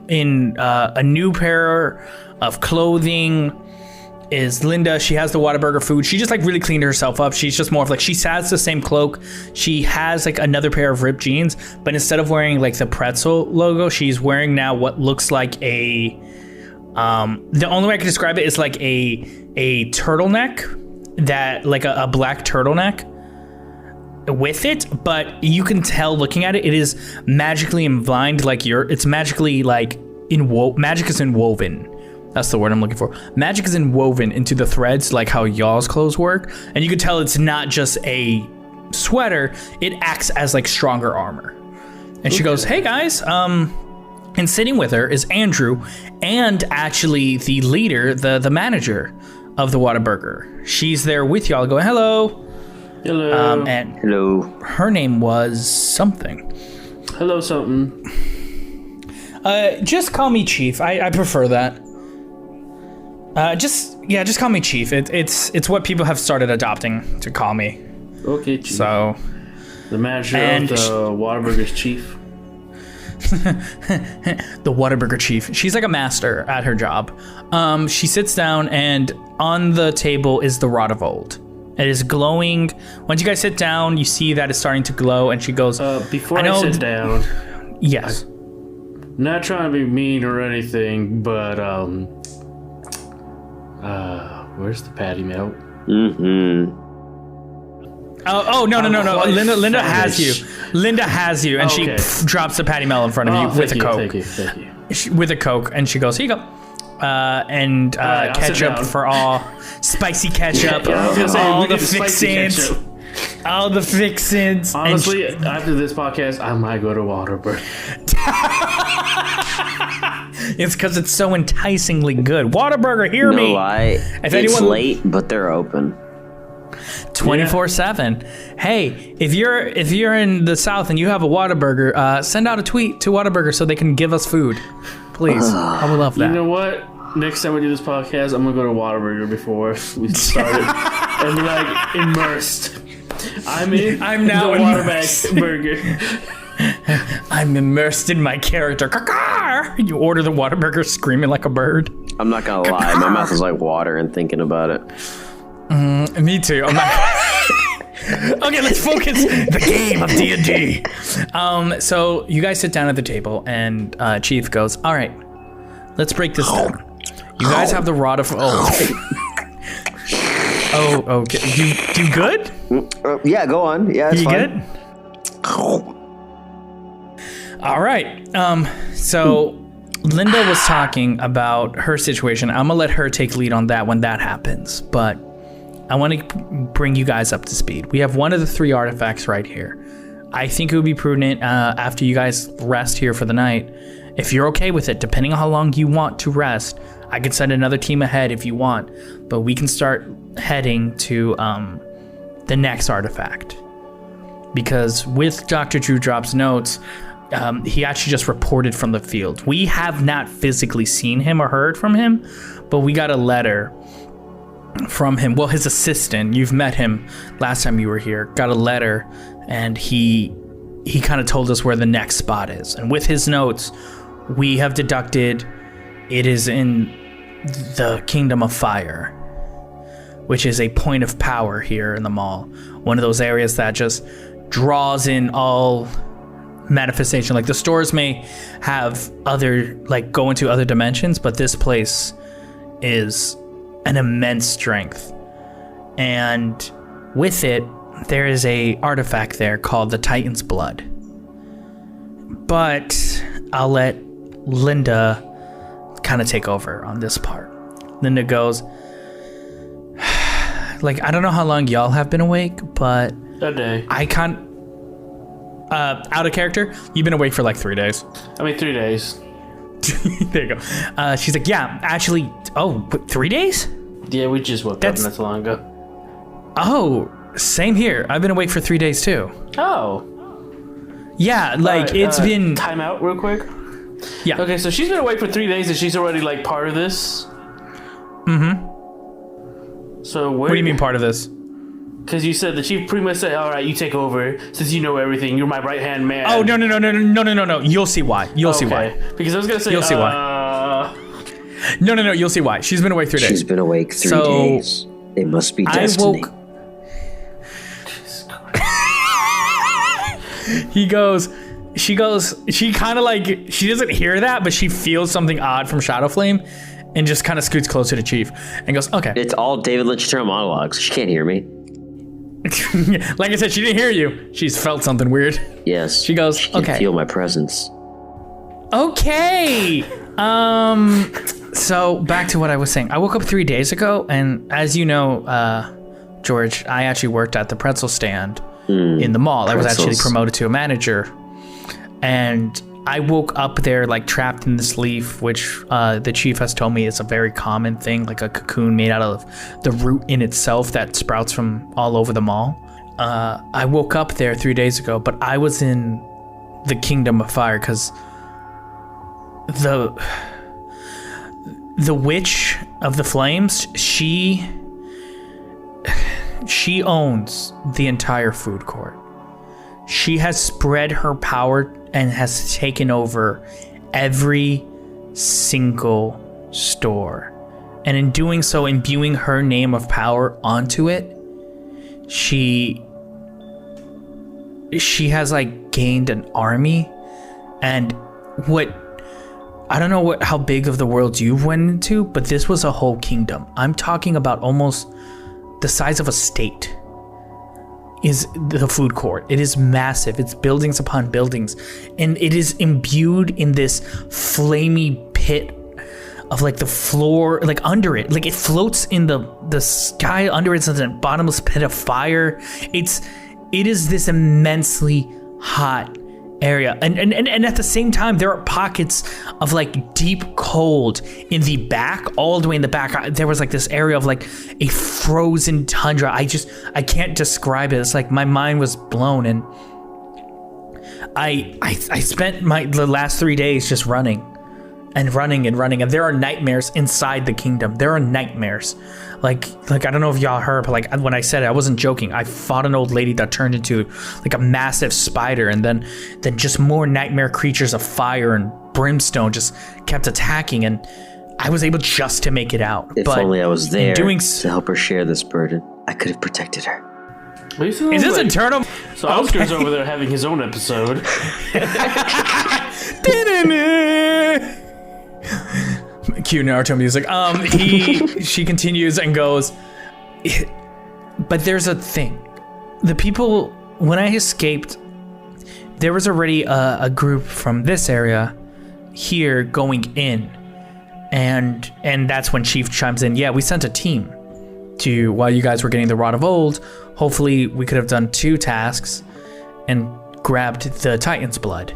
in a new pair of clothing is Linda. She has the Whataburger food. She just like really cleaned herself up. She's just more of like, she has the same cloak. She has like another pair of ripped jeans, but instead of wearing like the pretzel logo, she's wearing now what looks like a the only way I can describe it is like a turtleneck, that like a black turtleneck with it, but you can tell looking at it, it is magically entwined, like it's magically like magic is inwoven. That's the word I'm looking for. Magic is inwoven into the threads, like how y'all's clothes work, and you can tell it's not just a sweater; it acts as like stronger armor. And she goes, "Hey guys," and sitting with her is Andrew, and actually the leader, the manager of the Whataburger. She's there with y'all, going, "Hello." Hello. And Hello. her name was something. Hello, something. Just call me Chief. I prefer that. Just call me Chief. It's what people have started adopting to call me. Okay, Chief. So, the manager of the Whataburger's chief. The Whataburger Chief. She's like a master at her job. She sits down, and on the table is the Rod of Old. It is glowing. Once you guys sit down, you see that it's starting to glow, and she goes, Before I sit down... Yes. Not trying to be mean or anything, but, where's the patty melt? Mm-hmm. No. Linda has you. Linda has you, and okay. she drops the patty melt in front of you with a Coke. Thank you. With a Coke, and she goes, "Here you go." And right, ketchup for all, spicy ketchup, Yeah, I was gonna say, all we the get spicy fixins, ketchup. all the fixins. Honestly, after this podcast, I might go to Whataburger. It's because it's so enticingly good. Whataburger, hear me. No lie. It's late, but they're open. 24/7. Hey, if you're in the South and you have a Whataburger, send out a tweet to Whataburger so they can give us food, please. I would love that. You know what? Next time we do this podcast, I'm gonna go to Whataburger before we started and be like immersed. I'm now the Whataburger. I'm immersed in my character. Caw-caw! You order the Whataburger screaming like a bird. I'm not gonna lie, my mouth is like water and thinking about it. Me too. I'm not... Okay, let's focus. The game of D&D. So you guys sit down at the table, and Chief goes, "All right, let's break this down. You guys have the Rod of Oh, okay. You good? Yeah, go on. Yeah, it's fine. Good? All right. So Linda was talking about her situation. I'm gonna let her take lead on that when that happens, but I want to bring you guys up to speed. We have one of the 3 artifacts right here. I think it would be prudent after you guys rest here for the night, if you're okay with it, depending on how long you want to rest, I could send another team ahead if you want, but we can start heading to the next artifact. Because with Dr. Dewdrop's notes, he actually just reported from the field. We have not physically seen him or heard from him, but we got a letter from him. Well, his assistant, you've met him last time you were here, got a letter, and he kind of told us where the next spot is. And with his notes, we have deducted it is in the Kingdom of Fire, which is a point of power here in the mall. One of those areas that just draws in all manifestation. Like the stores may have other, like go into other dimensions, but this place is an immense strength. And with it, there is a artifact there called the Titan's Blood. But I'll let Linda kind of take over on this part. Linda goes, like, I don't know how long y'all have been awake, but A day. I can't. Out of character, you've been awake for like 3 days. I mean, 3 days. There you go. She's like, yeah, actually. Oh, 3 days? Yeah, we just woke up not so long ago. Oh, same here. I've been awake for 3 days too. Oh. Yeah, like it's been. Time out real quick. Yeah. Okay, so she's been awake for 3 days and she's already like part of this. So What do you mean part of this? Because you said that she pretty much said, "All right, you take over since you know everything. You're my right hand man." Oh no. You'll see why. You'll see why. Because I was gonna say, You'll see why. No. You'll see why. She's been awake 3 days. She's been awake 3 days. It must be destiny. She kind of like, she doesn't hear that, but she feels something odd from Shadow Flame and just kind of scoots closer to Chief and goes, okay. It's all David Lynch internal monologues. She can't hear me. Like I said, she didn't hear you. She's felt something weird. Yes. She goes, She can okay. feel my presence. Okay. So back to what I was saying. I woke up 3 days ago, and as you know, George, I actually worked at the pretzel stand in the mall. I was actually promoted to a manager, and I woke up there like trapped in this leaf, which the chief has told me is a very common thing, like a cocoon made out of the root in itself that sprouts from all over the mall. I woke up there 3 days ago, but I was in the Kingdom of Fire because the witch of the flames, she owns the entire food court. She has spread her power and has taken over every single store. And in doing so, imbuing her name of power onto it, she has like gained an army. And I don't know how big of the world you went into, but this was a whole kingdom. I'm talking about almost the size of a state is the food court. It is massive. It's buildings upon buildings, and it is imbued in this flamey pit of like the floor, like under it, like it floats in the sky under it. It's a bottomless pit of fire. It is this immensely hot area, and at the same time there are pockets of like deep cold in the back. All the way in the back there was like this area of like a frozen tundra. I can't describe it. It's like my mind was blown, and I spent the last 3 days just running, and there are nightmares inside the kingdom. There are nightmares. Like I don't know if y'all heard, but like when I said it, I wasn't joking. I fought an old lady that turned into like a massive spider, and then just more nightmare creatures of fire and brimstone just kept attacking, and I was able just to make it out. If only I was there to help her share this burden, I could have protected her. Is this internal? So Oscar's over there having his own episode. Cue Naruto music. She continues and goes, but there's a thing. The people, when I escaped, there was already a group from this area here going in, and that's when Chief chimes in. Yeah, we sent a team to, while you guys were getting the Rod of Old, hopefully we could have done 2 tasks and grabbed the Titan's blood.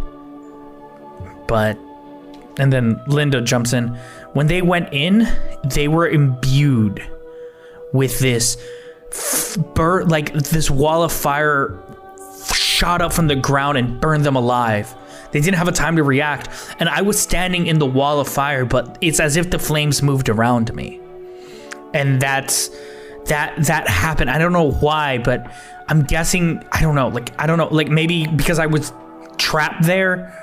And then Linda jumps in. When they went in, they were imbued with this like this wall of fire shot up from the ground and burned them alive. They didn't have a time to react. And I was standing in the wall of fire, but it's as if the flames moved around me. And that happened. I don't know why, but I'm guessing, I don't know, like maybe because I was trapped there,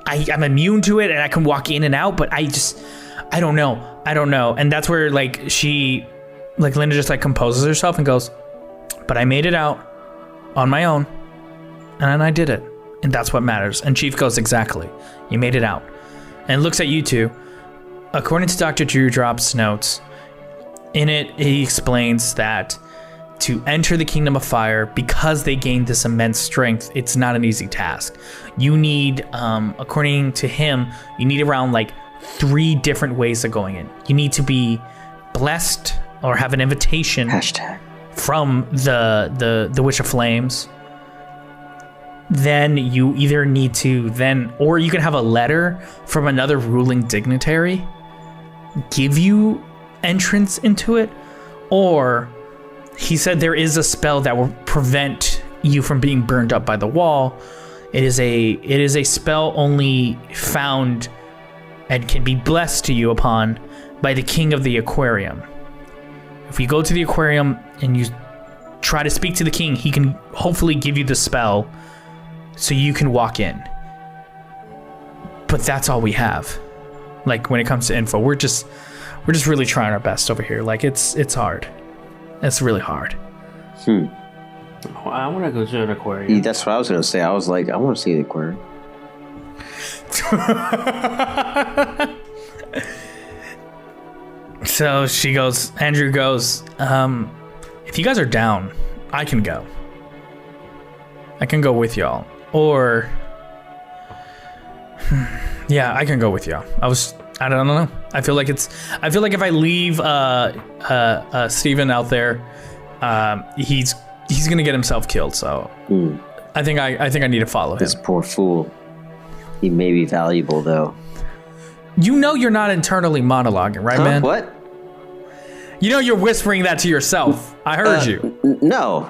I'm immune to it and I can walk in and out, but I don't know. And that's where like Linda just like composes herself and goes, but I made it out on my own and I did it. And that's what matters. And Chief goes, exactly. You made it out. And looks at you two. According to Dr. Dewdrop's notes, in it, he explains that to enter the Kingdom of Fire, because they gained this immense strength, it's not an easy task. You need, according to him, you need around like 3 different ways of going in. You need to be blessed or have an invitation from the Witch of Flames. Then you either need to or you can have a letter from another ruling dignitary give you entrance into it, or he said there is a spell that will prevent you from being burned up by the wall. It is a spell only found and can be blessed to you upon by the king of the aquarium. If you go to the aquarium and you try to speak to the king, he can hopefully give you the spell so you can walk in. But that's all we have. Like when it comes to info, we're just really trying our best over here. Like it's hard. It's really hard. I want to go to an aquarium. That's what I was going to say. I was like, I want to see the aquarium. So Andrew goes, if you guys are down, I can go. I can go with y'all. Or, yeah, I can go with y'all. I don't know. I feel like if I leave Steven out there, he's gonna get himself killed. So I think I need to follow him. This poor fool. He may be valuable though. You know you're not internally monologuing, right, man? What? You know you're whispering that to yourself. I heard you. No.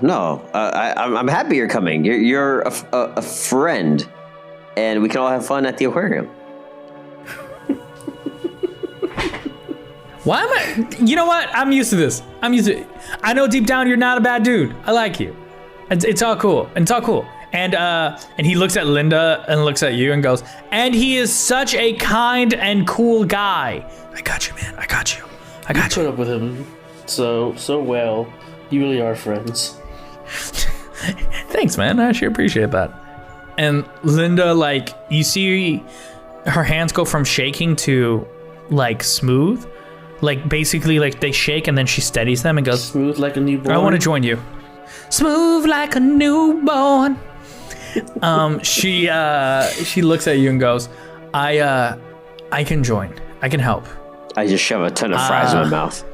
I'm happy you're coming. You're a friend, and we can all have fun at the aquarium. Why am I? You know what? I'm used to this. I know deep down you're not a bad dude. I like you. It's all cool. And he looks at Linda and looks at you and goes, and he is such a kind and cool guy. I got you, man. I got you. You put up with him so well. You really are friends. Thanks, man. I actually appreciate that. And Linda, like, you see her hands go from shaking to, like, smooth. Like, basically, like, they shake and then she steadies them and goes, smooth like a newborn. I want to join you. Smooth like a newborn. She looks at you and goes, I can join. I can help. I just shove a ton of fries in my mouth.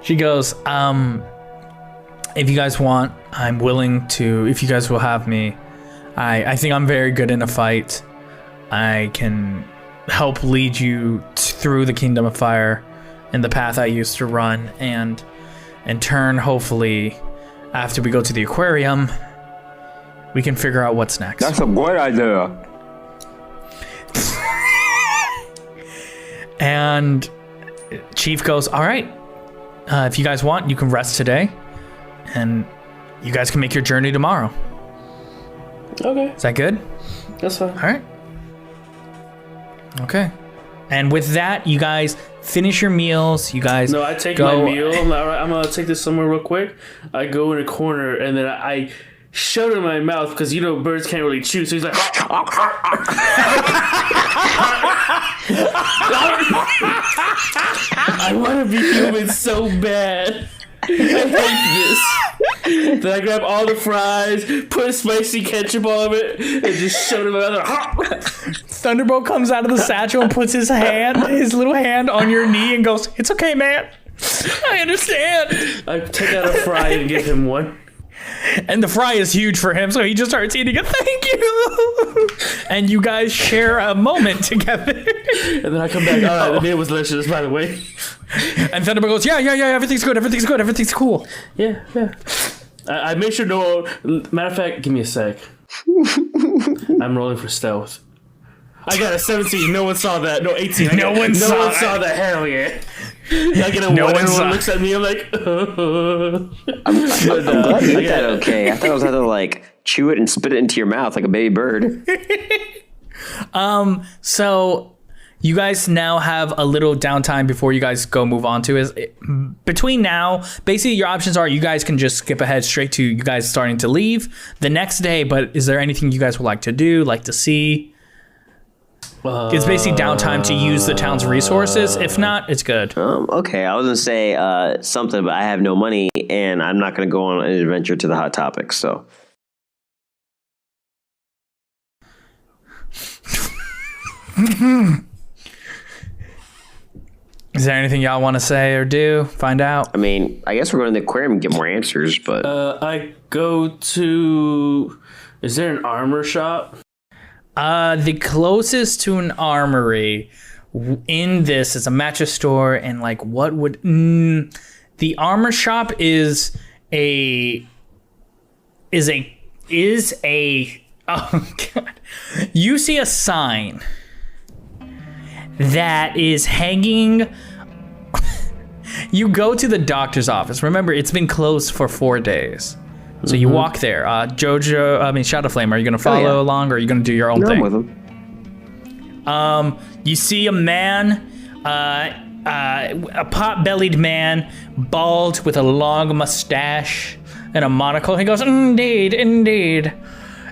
She goes, if you guys want, I'm willing to, if you guys will have me. I think I'm very good in a fight. I can help lead you through the Kingdom of Fire and the path I used to run, and in turn, hopefully, after we go to the aquarium, we can figure out what's next. That's a great idea. And Chief goes, all right, if you guys want, you can rest today, and you guys can make your journey tomorrow. Okay. Is that good? That's fine. All right. Okay. And with that, you guys finish your meals. You guys No, I take go. my meal. I'm going to take this somewhere real quick. I go in a corner, and then I shove it in my mouth, because, you know, birds can't really chew, so he's like... I want to be human so bad. I hate this. Then I grab all the fries, put spicy ketchup on it, and just shove it in my mouth. Thunderbolt comes out of the satchel and puts his little hand on your knee and goes, it's okay, man. I understand. I take out a fry and give him one. And the fry is huge for him, so he just starts eating it. Thank you. And you guys share a moment together. And then I come back. All right, the meal was delicious, by the way. And Thunderbolt goes, yeah, everything's good, everything's cool. Yeah. I made sure no. Matter of fact, give me a sec. I'm rolling for stealth. I got a 17. No one saw that. No, 18. No one saw that. Hell yeah. I get a 1. Everyone looks at me. I'm like, I'm glad you did that okay. I thought I was going to like chew it and spit it into your mouth like a baby bird. So you guys now have a little downtime before you guys go move on to is between now, basically your options are you guys can just skip ahead straight to you guys starting to leave the next day, but is there anything you guys would like to do, like to see? It's basically downtime to use the town's resources. If not, it's good. Okay, I was going to say something, but I have no money, and I'm not going to go on an adventure to the Hot Topics, so... Is there anything y'all want to say or do? Find out? I mean, I guess we're going to the aquarium and get more answers, but... I go to... Is there an armor shop? The closest to an armory in this is a mattress store, and like what would the armor shop is a oh god. You see a sign that is hanging. You go to the doctor's office. Remember, it's been closed for 4 days. So you walk there. Jojo, Shadow Flame, are you going to follow along, or are you going to do your own thing? I'm with him. You see a man, a pot-bellied man, bald with a long mustache and a monocle. He goes, indeed, indeed.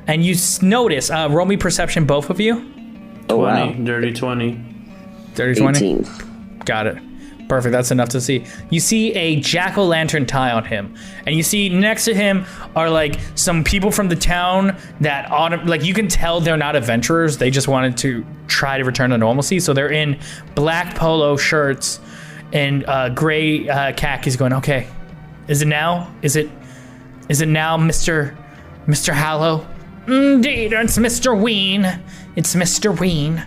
And you notice, roll me perception, both of you. 20, wow. Dirty 20. Dirty 20? 18. Got it. Perfect, that's enough to see. You see a jack-o'-lantern tie on him, and you see next to him are like some people from the town that like you can tell they're not adventurers. They just wanted to try to return to normalcy, so they're in black polo shirts and gray khakis. Going, okay, is it now? Is it now, Mr. Hallow? Indeed, it's Mr. Ween. It's Mr. Ween.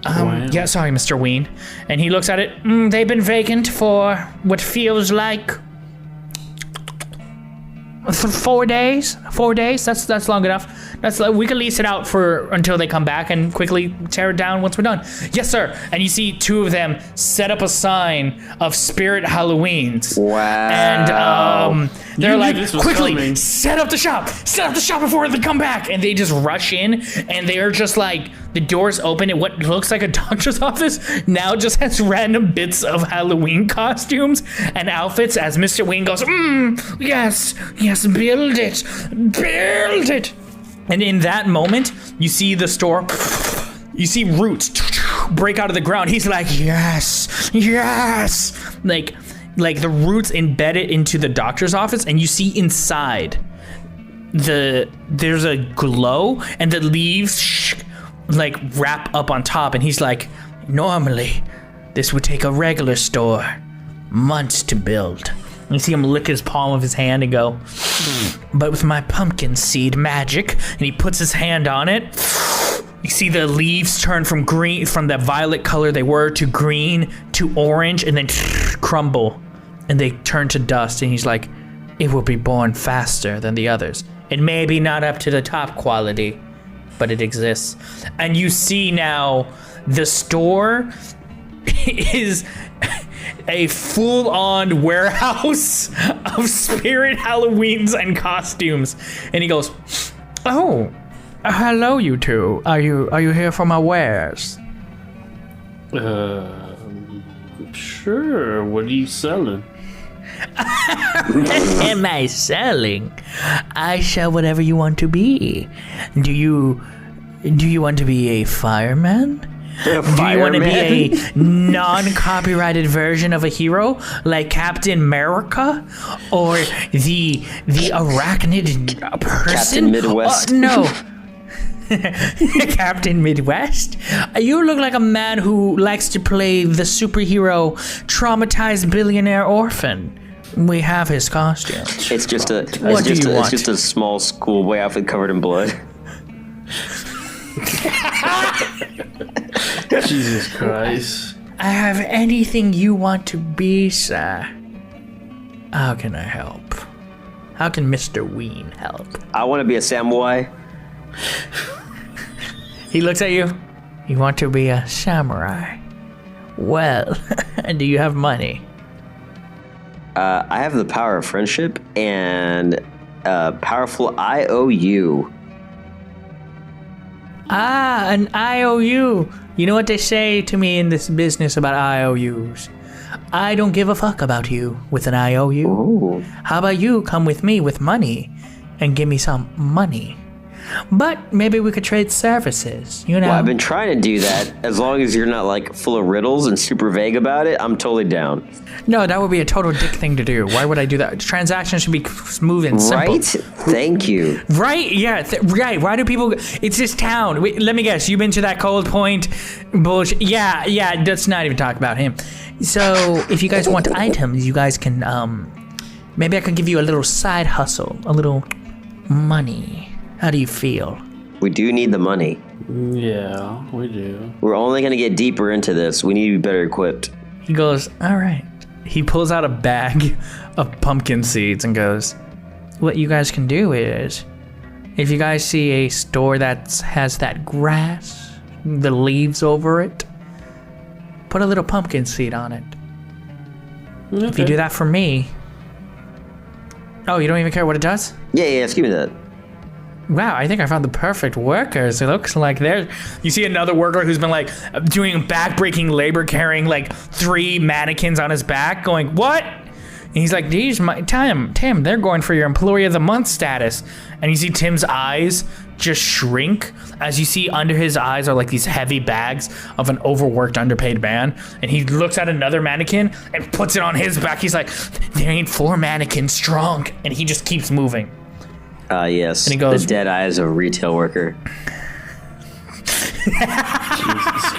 Wow. Yeah, sorry, Mr. Ween. And he looks at it. They've been vacant for what feels like 4 days. 4 days. That's long enough. We can lease it out for until they come back and quickly tear it down once we're done. Yes, sir. And you see two of them set up a sign of Spirit Halloweens. Wow. And they're like, quickly set up the shop before they come back. And they just rush in, and they are just like, the doors open, and what looks like a doctor's office now just has random bits of Halloween costumes and outfits as Mr. Wayne goes, yes, build it. And in that moment, you see the store, you see roots break out of the ground. He's like, yes. Like the roots embedded into the doctor's office, and you see inside there's a glow, and the leaves like wrap up on top, and he's like, normally this would take a regular store months to build. And you see him lick his palm of his hand and go, but with my pumpkin seed magic, and he puts his hand on it, you see the leaves turn from green, from that violet color they were, to green to orange, and then crumble, and they turn to dust. And he's like, it will be born faster than the others. It may be not up to the top quality, but it exists. And you see now the store is a full-on warehouse of Spirit Halloweens and costumes. And he goes, oh, hello, you two. Are you here for my wares? Sure. What are you selling? Am I selling? I sell whatever you want to be. Do you want to be a fireman? Do you want to be a non-copyrighted version of a hero like Captain America, or the arachnid person? Captain Midwest. No. Captain Midwest? You look like a man who likes to play the superhero traumatized billionaire orphan. We have his costume. It's just a small schoolboy outfit covered in blood. Jesus Christ. I have anything you want to be, sir. How can I help? How can Mr. Ween help? I want to be a samurai. He looks at you. You want to be a samurai? Well, do you have money? I have the power of friendship and powerful IOU. Ah, an IOU. You know what they say to me in this business about IOUs? I don't give a fuck about you with an IOU. Ooh. How about you come with me with money and give me some money? But maybe we could trade services, you know? Well, I've been trying to do that. As long as you're not like full of riddles and super vague about it, I'm totally down. No, that would be a total dick thing to do. Why would I do that? Transactions should be smooth and simple. Right? Thank you. Right? Yeah. Right. Why do people? It's this town. Wait, let me guess. You've been to that Cold Point bullshit? Yeah. Yeah. Let's not even talk about him. So, if you guys want items, you guys can. Maybe I could give you a little side hustle, a little money. How do you feel? We do need the money. Yeah, we do. We're only going to get deeper into this. We need to be better equipped. He goes, all right. He pulls out a bag of pumpkin seeds and goes, what you guys can do is, if you guys see a store that has that grass, the leaves over it, put a little pumpkin seed on it. Okay. If you do that for me... Oh, you don't even care what it does? Yeah, give me that. Wow, I think I found the perfect workers. It looks like they're... You see another worker who's been, like, doing back-breaking labor, carrying, like, 3 mannequins on his back, going, what? And he's like, Tim, they're going for your Employee of the Month status. And you see Tim's eyes just shrink as you see under his eyes are, like, these heavy bags of an overworked, underpaid man. And he looks at another mannequin and puts it on his back. He's like, there ain't 4 mannequins strong. And he just keeps moving. Yes. And he goes, the dead eyes of a retail worker. Jesus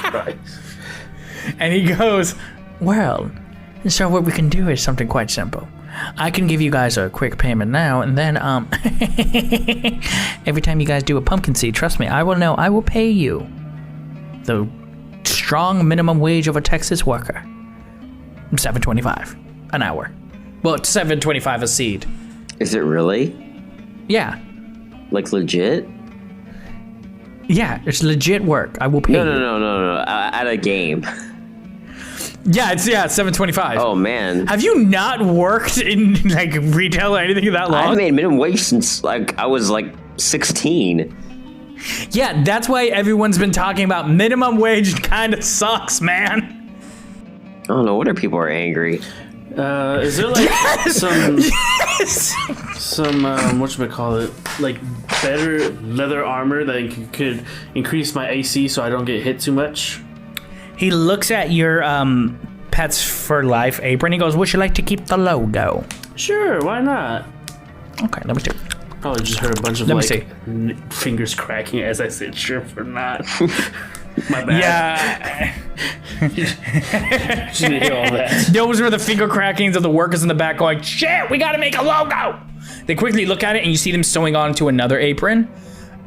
Christ. And he goes, well, so what we can do is something quite simple. I can give you guys a quick payment now, and then, every time you guys do a pumpkin seed, trust me, I will pay you the strong minimum wage of a Texas worker. $7.25 an hour. Well, it's $7.25 a seed. Is it really? Yeah. Like legit? Yeah, it's legit work. I will pay you. No. At a game. Yeah, it's $7.25. Oh man. Have you not worked in like retail or anything that long? I've made minimum wage since like I was like 16. Yeah, that's why everyone's been talking about minimum wage kind of sucks, man. I don't know. What are people are angry? Is there like some whatchamacallit, like better leather armor that could increase my AC so I don't get hit too much? He looks at your Pets for Life apron. He goes, would you like to keep the logo? Sure, why not? Okay, let me see. Probably just heard a bunch of fingers cracking as I said, sure for not. My bad. Yeah. Just didn't hear all that. Those were the finger crackings of the workers in the back going, shit, we gotta make a logo. They quickly look at it and you see them sewing on to another apron.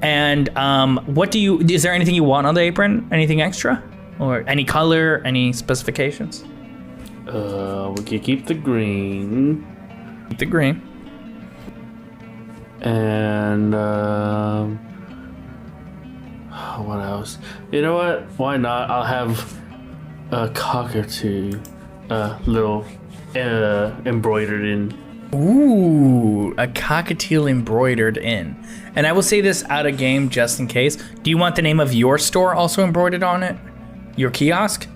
And is there anything you want on the apron? Anything extra? Or any color, any specifications? We can keep the green. Keep the green. And what else? You know what? Why not? I'll have a cockatoo, little embroidered in. Ooh, a cockatiel embroidered in. And I will say this out of game just in case. Do you want the name of your store also embroidered on it? Your kiosk?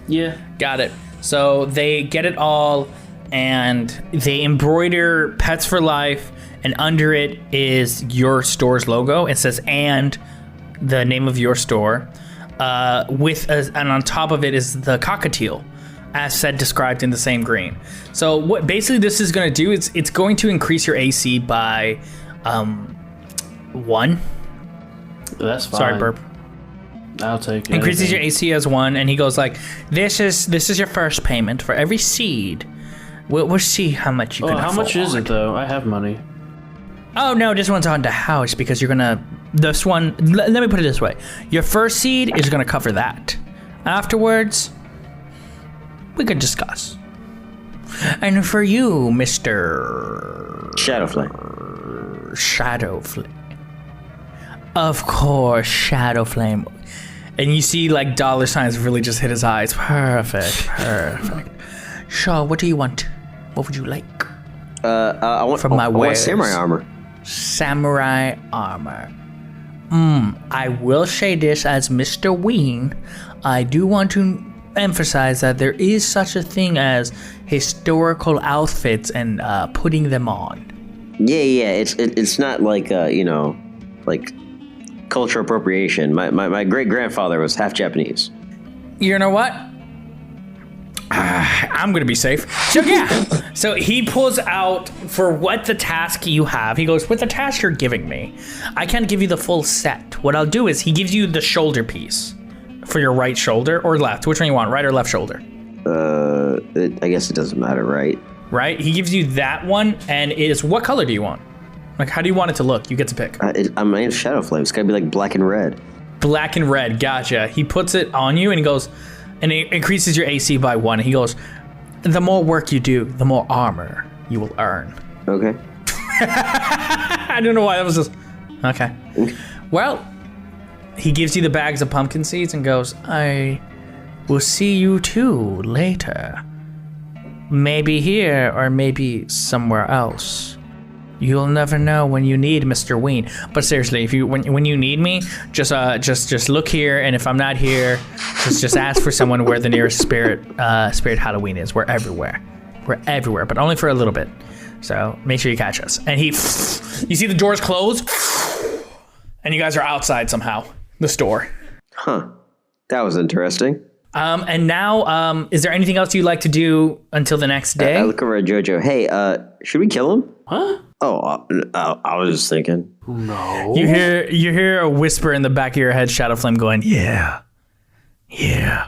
Yeah. Got it. So they get it all and they embroider Pets for Life, and under it is your store's logo. It says, and the name of your store, and on top of it is the cockatiel, as said, described in the same green. So what basically this is going to do is it's going to increase your AC by 1. That's fine. Sorry, burp. I'll take it. Increases your AC as 1, and he goes like, this is your first payment for every seed. We'll see how much you can afford. How much is it though? I have money. Oh no, this one's on the house because you're gonna. This one. Let me put it this way: your first seed is gonna cover that. Afterwards, we could discuss. And for you, Mr. Shadow Flame. Shadow Flame. Of course, Shadow Flame. And you see like dollar signs really just hit his eyes. Perfect. Sure, what do you want? What would you like? I want From my I want wares. samurai armor. Samurai armor. I will say this as Mr. Ween. I do want to emphasize that there is such a thing as historical outfits and putting them on. Yeah. It's not like like cultural appropriation. My great grandfather was half Japanese. You know what? I'm gonna be safe. So yeah. So he pulls out for what the task you have. He goes, with the task you're giving me, I can't give you the full set. What I'll do is he gives you the shoulder piece for your right shoulder or left. Which one you want, right or left shoulder? I guess it doesn't matter, right? Right? He gives you that one, and it is what color do you want? Like, how do you want it to look? You get to pick. I'm in Shadow Flame. It's gotta be like black and red. Black and red, gotcha. He puts it on you and he goes, and it increases your AC by 1. He goes, the more work you do, the more armor you will earn. Okay. I don't know why that was just, okay. Well, he gives you the bags of pumpkin seeds and goes, I will see you too later. Maybe here or maybe somewhere else. You'll never know when you need Mr. Ween. But seriously, if you when you need me, just look here, and if I'm not here, just ask for someone where the nearest Spirit Halloween is. We're everywhere, but only for a little bit. So make sure you catch us. And you see the doors close, and you guys are outside somehow. The store. Huh. That was interesting. And now, is there anything else you'd like to do until the next day? I look over at Jojo. Hey, should we kill him? Huh? Oh, I was just thinking. No. You hear a whisper in the back of your head, Shadow Flame going, yeah.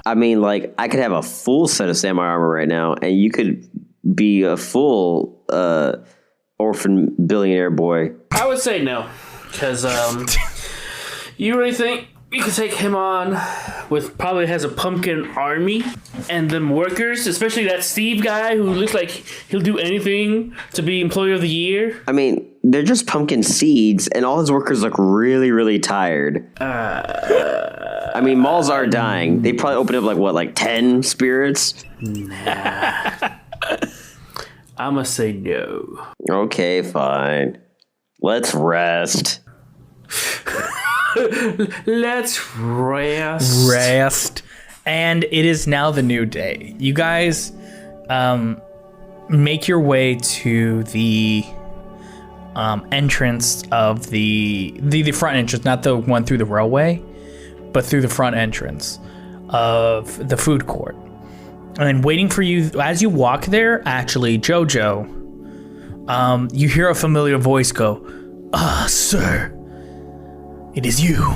I mean, like, I could have a full set of samurai armor right now, and you could be a full orphan billionaire boy. I would say no, because you really think you could take him on with probably has a pumpkin army and them workers, especially that Steve guy who looks like he'll do anything to be employee of the year. I mean, they're just pumpkin seeds, and all his workers look really, really tired. I mean, malls are dying. They probably opened up like 10 spirits. Nah. I'ma say no. Okay, fine. Let's rest. Let's rest. And it is now the new day. You guys make your way to the entrance of the front entrance, not the one through the railway, but through the front entrance of the food court. And waiting for you as you walk there, actually, Jojo, you hear a familiar voice go, sir, it is you.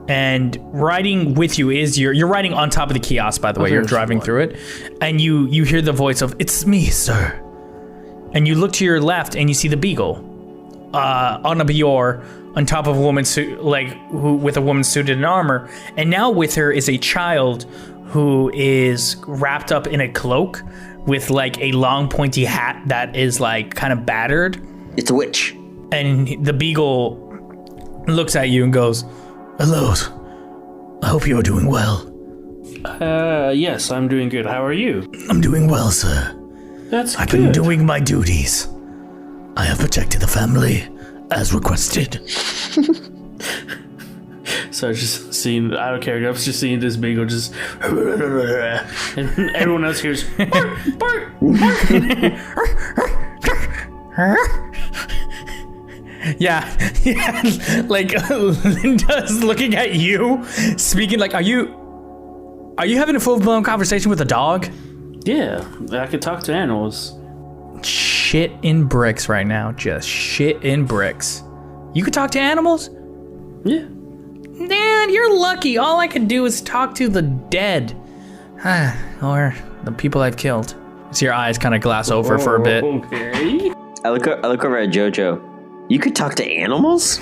And riding with you is you're riding on top of the kiosk, by the way. You're driving through it. And you hear the voice of, it's me, sir. And you look to your left and you see the beagle on a bior on top of a woman's suit, with a woman suited in armor. And now with her is a child who is wrapped up in a cloak with like a long pointy hat that is like kind of battered. It's a witch. And the beagle looks at you and goes, hello, I hope you're doing well. Yes, I'm doing good. How are you? I'm doing well, sir. That's I've good. been doing my duties. I have protected the family as requested. So I was just seeing, I don't care, I was just seeing this beagle just, and everyone else hears, bark, bark, bark. Yeah, like Linda's looking at you, speaking like, are you having a full-blown conversation with a dog? Yeah, I could talk to animals. Shit in bricks right now, just shit in bricks. You could talk to animals? Yeah. Man, you're lucky. All I could do is talk to the dead. Or the people I've killed. See your eyes kind of glass over for a bit. Okay. I look over at Jojo. You could talk to animals?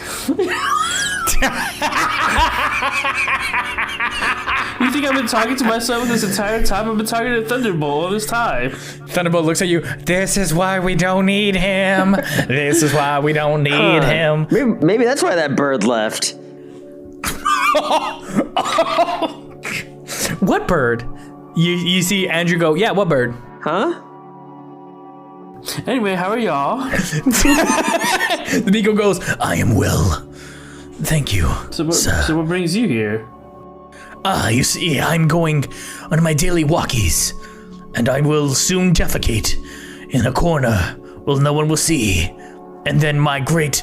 You think I've been talking to myself this entire time? I've been talking to Thunderbolt all this time. Thunderbolt looks at you. This is why we don't need him. This is why we don't need him. Maybe that's why that bird left. What bird? You see Andrew go, yeah, what bird? Huh? Anyway, how are y'all? The beagle goes, I am well. Thank you. So what brings you here? You see, I'm going on my daily walkies, and I will soon defecate in a corner where no one will see. And then my great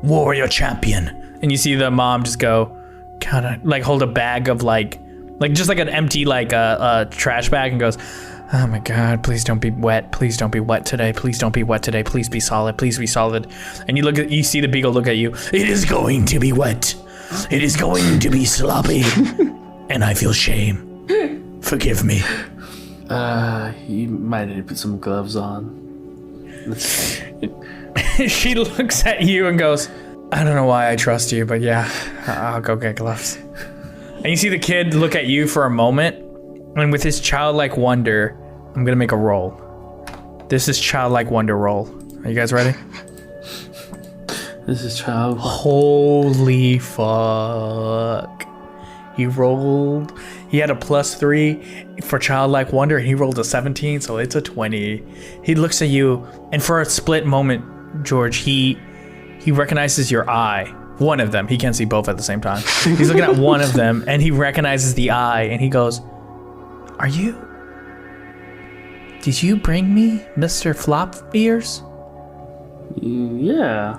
warrior champion. And you see the mom just go, kind of like hold a bag of like just like an empty trash bag and goes, oh my God, please don't be wet. Please don't be wet today. Please don't be wet today. Please be solid. Please be solid. And you see the beagle look at you. It is going to be wet. It is going to be sloppy. And I feel shame. Forgive me. You might need to put some gloves on. She looks at you and goes, I don't know why I trust you, but yeah, I'll go get gloves. And you see the kid look at you for a moment, and with his childlike wonder, I'm gonna make a roll. This is childlike wonder roll. Are you guys ready? This is child. Holy fuck. He had a +3 for childlike wonder, and he rolled a 17, so it's a 20. He looks at you, and for a split moment, George, he recognizes your eye. One of them. He can't see both at the same time. He's looking at one of them, and he recognizes the eye, and he goes, Did you bring me Mr. Flop Ears? Yeah.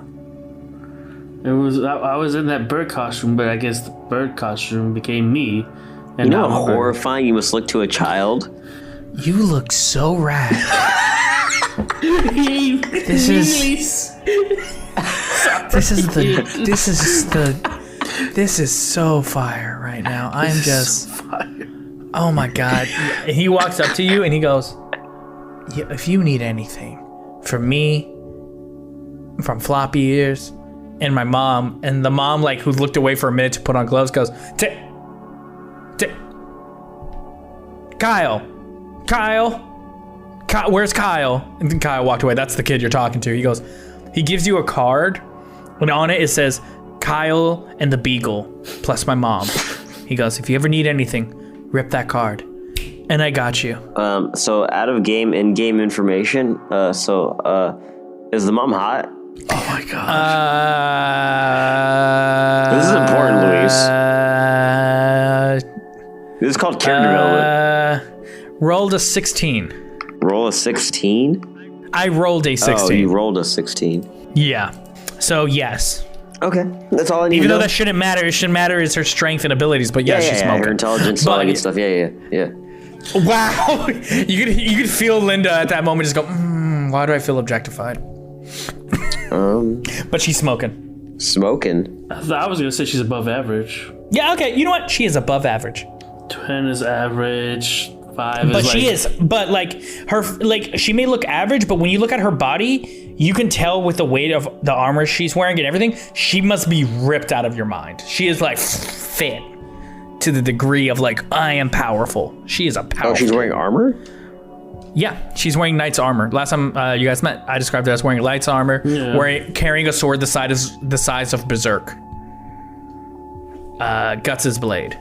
I was in that bird costume, but I guess the bird costume became me. And you know now how horrifying you must look to a child? You look so rad. This is so fire right now. I'm just oh my God. He walks up to you and he goes, yeah, if you need anything from me, from Floppy Ears, and my mom, and the mom, like, who looked away for a minute to put on gloves, goes, Kyle, where's Kyle? And then Kyle walked away. That's the kid you're talking to. He goes, he gives you a card, and on it says, Kyle and the Beagle, plus my mom. He goes, if you ever need anything, rip that card. And I got you. So out of game in-game information, is the mom hot? Oh my God. This is important, Luis. This is called character development. Rolled a 16. Roll a 16? I rolled a 16. Oh, you rolled a 16. Yeah. So, yes. Okay, that's all I need. Even to though know. that shouldn't matter, it should matter is her strength and abilities. But yeah, she's smoking. Her intelligence, all that good stuff. Yeah. Wow, you could feel Linda at that moment just go, why do I feel objectified? But she's smoking. Smoking? I was gonna say she's above average. Yeah, okay, you know what? She is above average. 10 is average. 5 But is she is, but she may look average, but when you look at her body, you can tell with the weight of the armor she's wearing and everything, she must be ripped out of your mind. She is like fit to the degree of like, I am powerful. She is a powerful. Oh, she's wearing armor? Yeah, she's wearing knight's armor. Last time you guys met, I described her as wearing knight's armor, carrying a sword the size of Berserk. Guts' blade.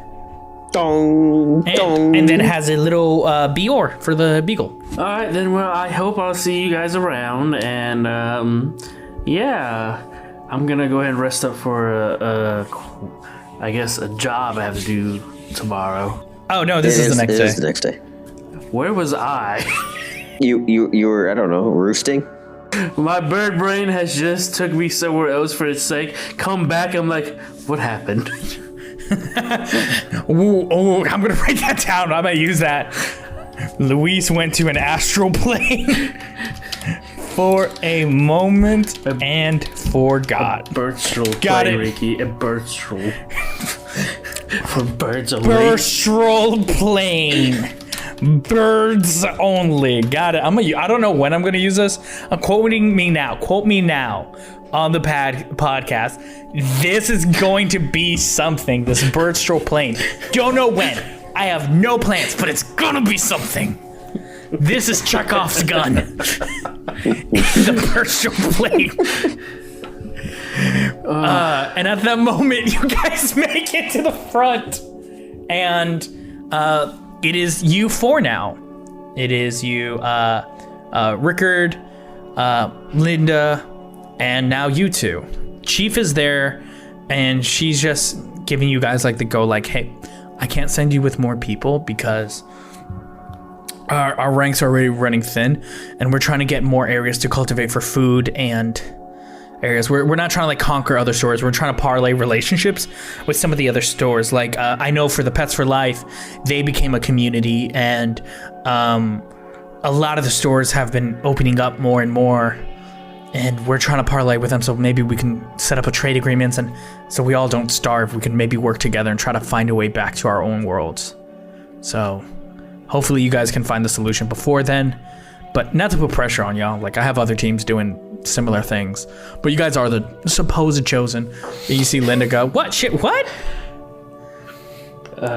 And then has a little Bior for the beagle. All right, then. Well, I hope I'll see you guys around, and yeah, I'm gonna go ahead and rest up for I guess a job I have to do tomorrow. Oh no, this is the next day. It is the next day. Where was I? You were, I don't know, roosting? My bird brain has just took me somewhere else for its sake. Come back, I'm like, what happened? Ooh, I'm gonna write that down. I'm gonna use that. Luis went to an astral plane for a moment and forgot. Birstral Got plane, it. Ricky. A birstral. For birds only. Birstral plane. Birds only. Got it. I don't know when I'm gonna use this. Quoting me now. Quote me now. on the podcast. This is going to be something. This Birdstro plane. Don't know when. I have no plans, but it's gonna be something. This is Chekhov's gun. The Birdstro plane. And at that moment, you guys make it to the front, and it is you four now. It is you, Rickard, Linda, and now you two. Chief is there, and she's just giving you guys like the go, like, hey, I can't send you with more people because our ranks are already running thin, and we're trying to get more areas to cultivate for food and areas. We're not trying to like conquer other stores. We're trying to parlay relationships with some of the other stores. Like I know for the Pets for Life, they became a community, and a lot of the stores have been opening up more and more, and we're trying to parlay with them. So maybe we can set up a trade agreements, and so we all don't starve. We can maybe work together and try to find a way back to our own worlds. So hopefully you guys can find the solution before then, but not to put pressure on y'all. Like I have other teams doing similar things, but you guys are the supposed chosen. And you see Linda go, what shit, what?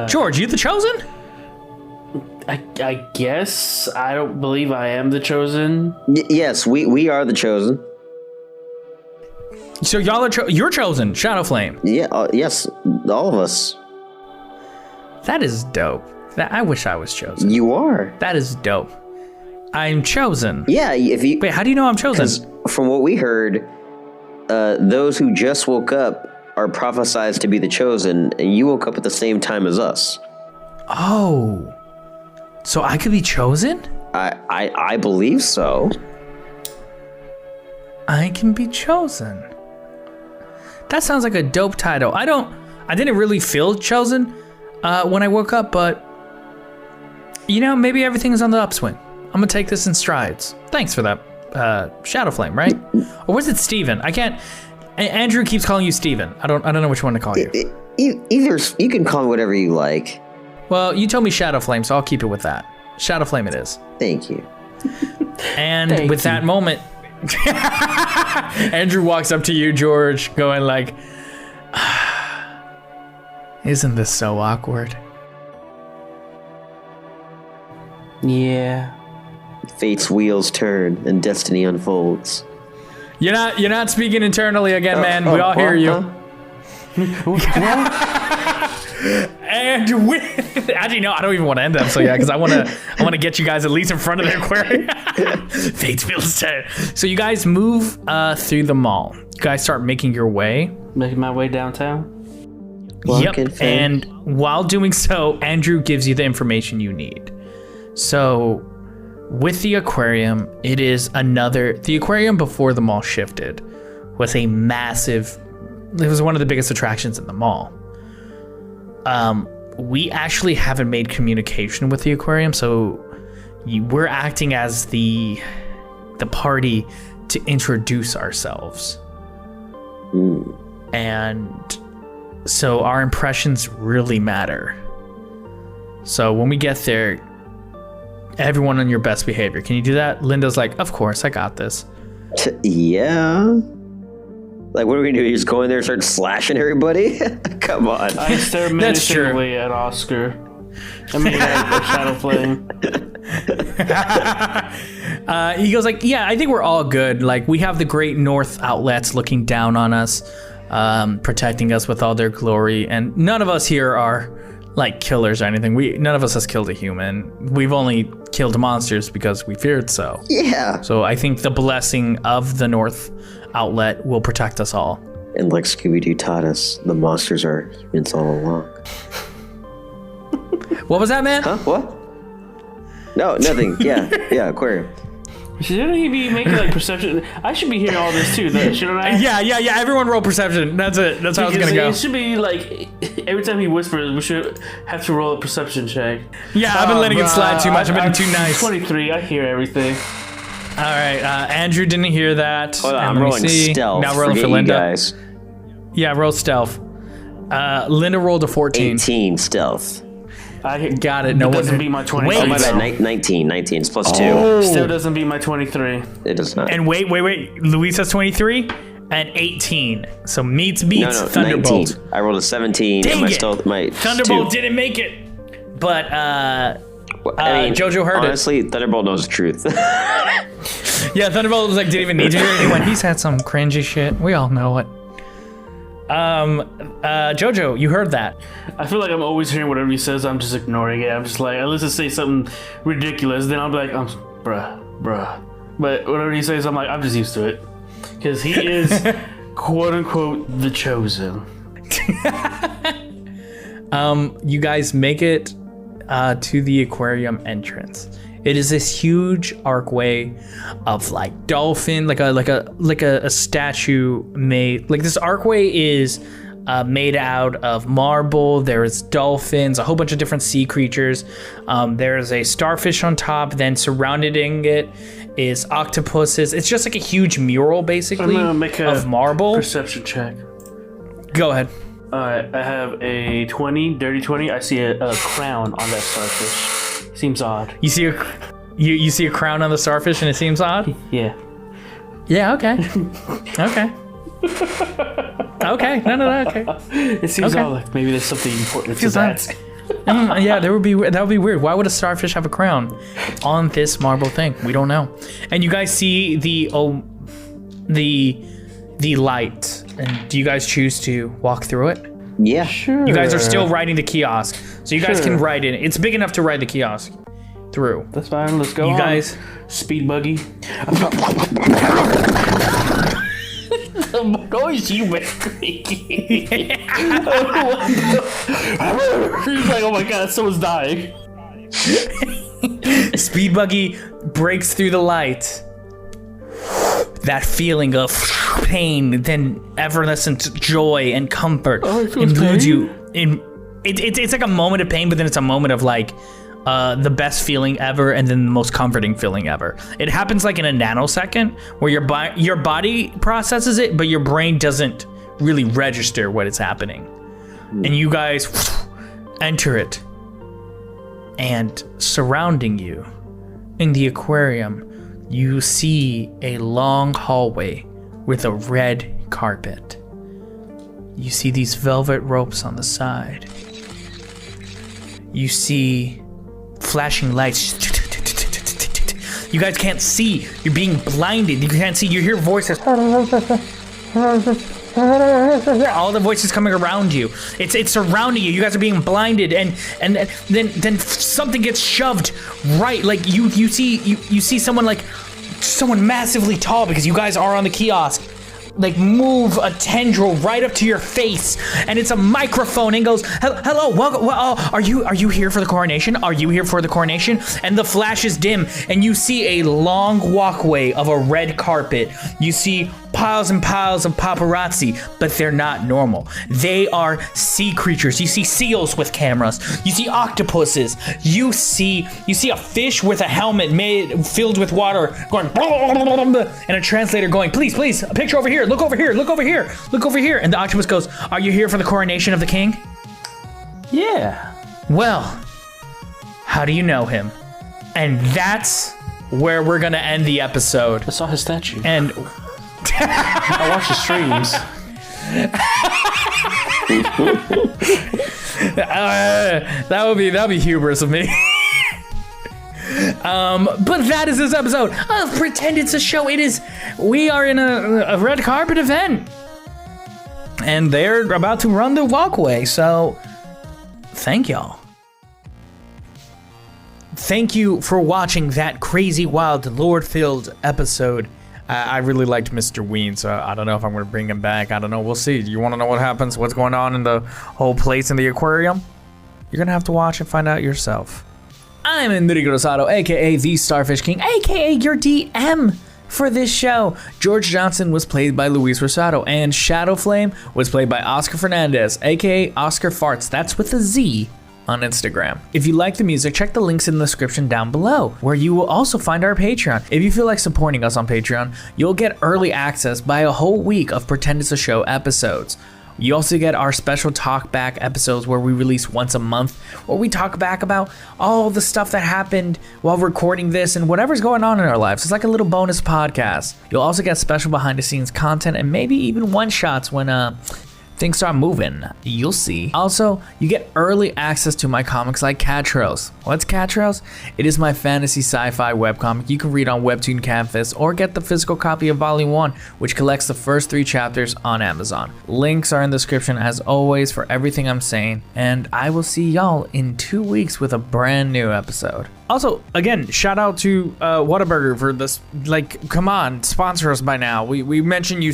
George, you the chosen? I guess. I don't believe I am the chosen. Yes, we are the chosen. So y'all are you're chosen, Shadow Flame. Yeah, yes, all of us. That is dope. I wish I was chosen. You are. That is dope. I'm chosen. Yeah, if you wait, how do you know I'm chosen? From what we heard, those who just woke up are prophesized to be the chosen, and you woke up at the same time as us. Oh, so I could be chosen? I believe so. I can be chosen. That sounds like a dope title. I didn't really feel chosen when I woke up, but you know, maybe everything is on the upswing. I'm gonna take this in strides. Thanks for that, Shadow Flame, right? Or was it Steven? I can't. Andrew keeps calling you Steven. I don't know which one to call you. Either you can call me whatever you like. Well, you told me Shadow Flame, so I'll keep it with that. Shadow Flame it is. Thank you. And with that moment, Andrew walks up to you, George, going like, isn't this so awkward? Yeah. Fate's wheels turn and destiny unfolds. You're not speaking internally again, man. We all hear you. And with actually no, I don't even want to end them. So yeah, because I want to get you guys at least in front of the aquarium. Fate's wheels turn. So you guys move through the mall. You guys start making your way. Making my way downtown. Yep. And while doing so, Andrew gives you the information you need. So with the aquarium, it is the aquarium before the mall shifted was it was one of the biggest attractions in the mall. We actually haven't made communication with the aquarium, so we're acting as the party to introduce ourselves. And so our impressions really matter. So when we get there, everyone on your best behavior. Can you do that? Linda's like, of course, I got this. Yeah. Like, what are we gonna do? Just go in there and start slashing everybody? Come on. I stare menacingly at Oscar. I mean, at Shadow Flame. He goes like, yeah, I think we're all good. Like, we have the great north outlets looking down on us, protecting us with all their glory, and none of us here are like killers or anything. None of us has killed a human. We've only killed monsters because we feared so. Yeah. So I think the blessing of the north outlet will protect us all. And like Scooby-Doo taught us, the monsters are humans all along. What was that, man? Huh? What? No, nothing. Yeah, aquarium. Shouldn't he be making like perception? I should be hearing all this too, though, shouldn't I? Yeah. Everyone roll perception. That's it. That's how it's gonna go. It should be like every time he whispers, we should have to roll a perception check. Yeah, I've been letting it slide too much. I've been too nice. 23. I hear everything. All right, Andrew didn't hear that. Hold on, I'm rolling stealth. Now rolling for Linda. Guys. Yeah, roll stealth. Linda rolled a 14. 18 stealth. I got it. No, it doesn't beat my 23. Oh, my bad. 19. It's plus 2. Still doesn't beat my 23. It does not. And wait. Luis has 23. An 18. So meets beats No, Thunderbolt. 19. I rolled a 17. Dang and it. my Thunderbolt two. didn't make it. But Jojo heard honestly, Thunderbolt knows the truth. Yeah, Thunderbolt was like, didn't even need to hear it. He went, he's had some cringy shit. We all know it. Jojo, you heard that. I feel like I'm always hearing whatever he says. I'm just ignoring it. I'm just like, unless he say something ridiculous, then I'll be like, bruh. But whatever he says, I'm like, I'm just used to it. Because he is, quote unquote, the chosen. You guys make it to the aquarium entrance. It is this huge archway of like dolphin, like a statue made. Like this archway is made out of marble. There's dolphins, a whole bunch of different sea creatures. There's a starfish on top. Then surrounding it is octopuses. It's just like a huge mural, basically, I'm gonna make a of marble. perception check. Go ahead. Alright, I have a 20, dirty 20. I see a crown on that starfish. Seems odd. You see you see a crown on the starfish, and it seems odd. Yeah. Yeah. Okay. Okay. Okay. No. Okay. It seems Okay. odd. Like maybe there's something important to Feels that. Yeah, that would be weird. Why would a starfish have a crown on this marble thing? We don't know. And you guys see the light. And do you guys choose to walk through it? Yeah. Sure. You guys are still riding the kiosk, so you guys Sure. can ride in. It's big enough to ride the kiosk through. That's fine. Let's go. You on. guys. Speed buggy. The noise you make. He's like, oh my god, someone's dying. Speed buggy breaks through the light. That feeling of pain, then evanescent joy and comfort imbues you. It's like a moment of pain, but then it's a moment of like the best feeling ever, and then the most comforting feeling ever. It happens like in a nanosecond, where your body processes it, but your brain doesn't really register what is happening. And you guys enter it, and surrounding you in the aquarium, you see a long hallway with a red carpet. You see these velvet ropes on the side. You see flashing lights. You guys can't see. You're being blinded. You can't see. You hear voices. All the voices coming around you. It's surrounding you. You guys are being blinded, and then something gets shoved right. Like you see someone massively tall, because you guys are on the kiosk, like move a tendril right up to your face, and it's a microphone, and goes, hello, welcome, are you here for the coronation? Are you here for the coronation? And the flash is dim, and you see a long walkway of a red carpet. You see piles and piles of paparazzi, but they're not normal. They are sea creatures. You see seals with cameras. You see octopuses. You see a fish with a helmet filled with water going, and a translator going, please, a picture over here. Look over here. And the octopus goes, are you here for the coronation of the king? Yeah. Well, how do you know him? And that's where we're gonna end the episode. I saw his statue. And I watched his streams. That'd be hubris of me. But that is this episode of Pretend It's a Show. We are in a red carpet event, and they're about to run the walkway. So, thank y'all. Thank you for watching that crazy, wild, lore-filled episode. I really liked Mr. Ween, so I don't know if I'm going to bring him back. I don't know. We'll see. You want to know what happens? What's going on in the whole place in the aquarium? You're going to have to watch and find out yourself. I'm Enrique Rosado, a.k.a. the Starfishking, a.k.a. your DM for this show. George Johnson was played by Luis Rosado, and Shadow Flame was played by Oscar Fernandez, a.k.a. Oscar Farts. That's with a Z on Instagram. If you like the music, check the links in the description down below, where you will also find our Patreon. If you feel like supporting us on Patreon, you'll get early access by a whole week of Pretend It's a Show episodes. You also get our special talk back episodes where we release once a month, where we talk back about all the stuff that happened while recording this and whatever's going on in our lives. It's like a little bonus podcast. You'll also get special behind the scenes content and maybe even one shots when things start moving. You'll see. Also, you get early access to my comics like Catros. What's Catros? It is my fantasy sci-fi webcomic you can read on Webtoon Canvas or get the physical copy of Volume 1, which collects the first 3 chapters on Amazon. Links are in the description as always for everything I'm saying, and I will see y'all in 2 weeks with a brand new episode. Also, again, shout out to Whataburger for this. Like, come on, sponsor us by now. We mentioned you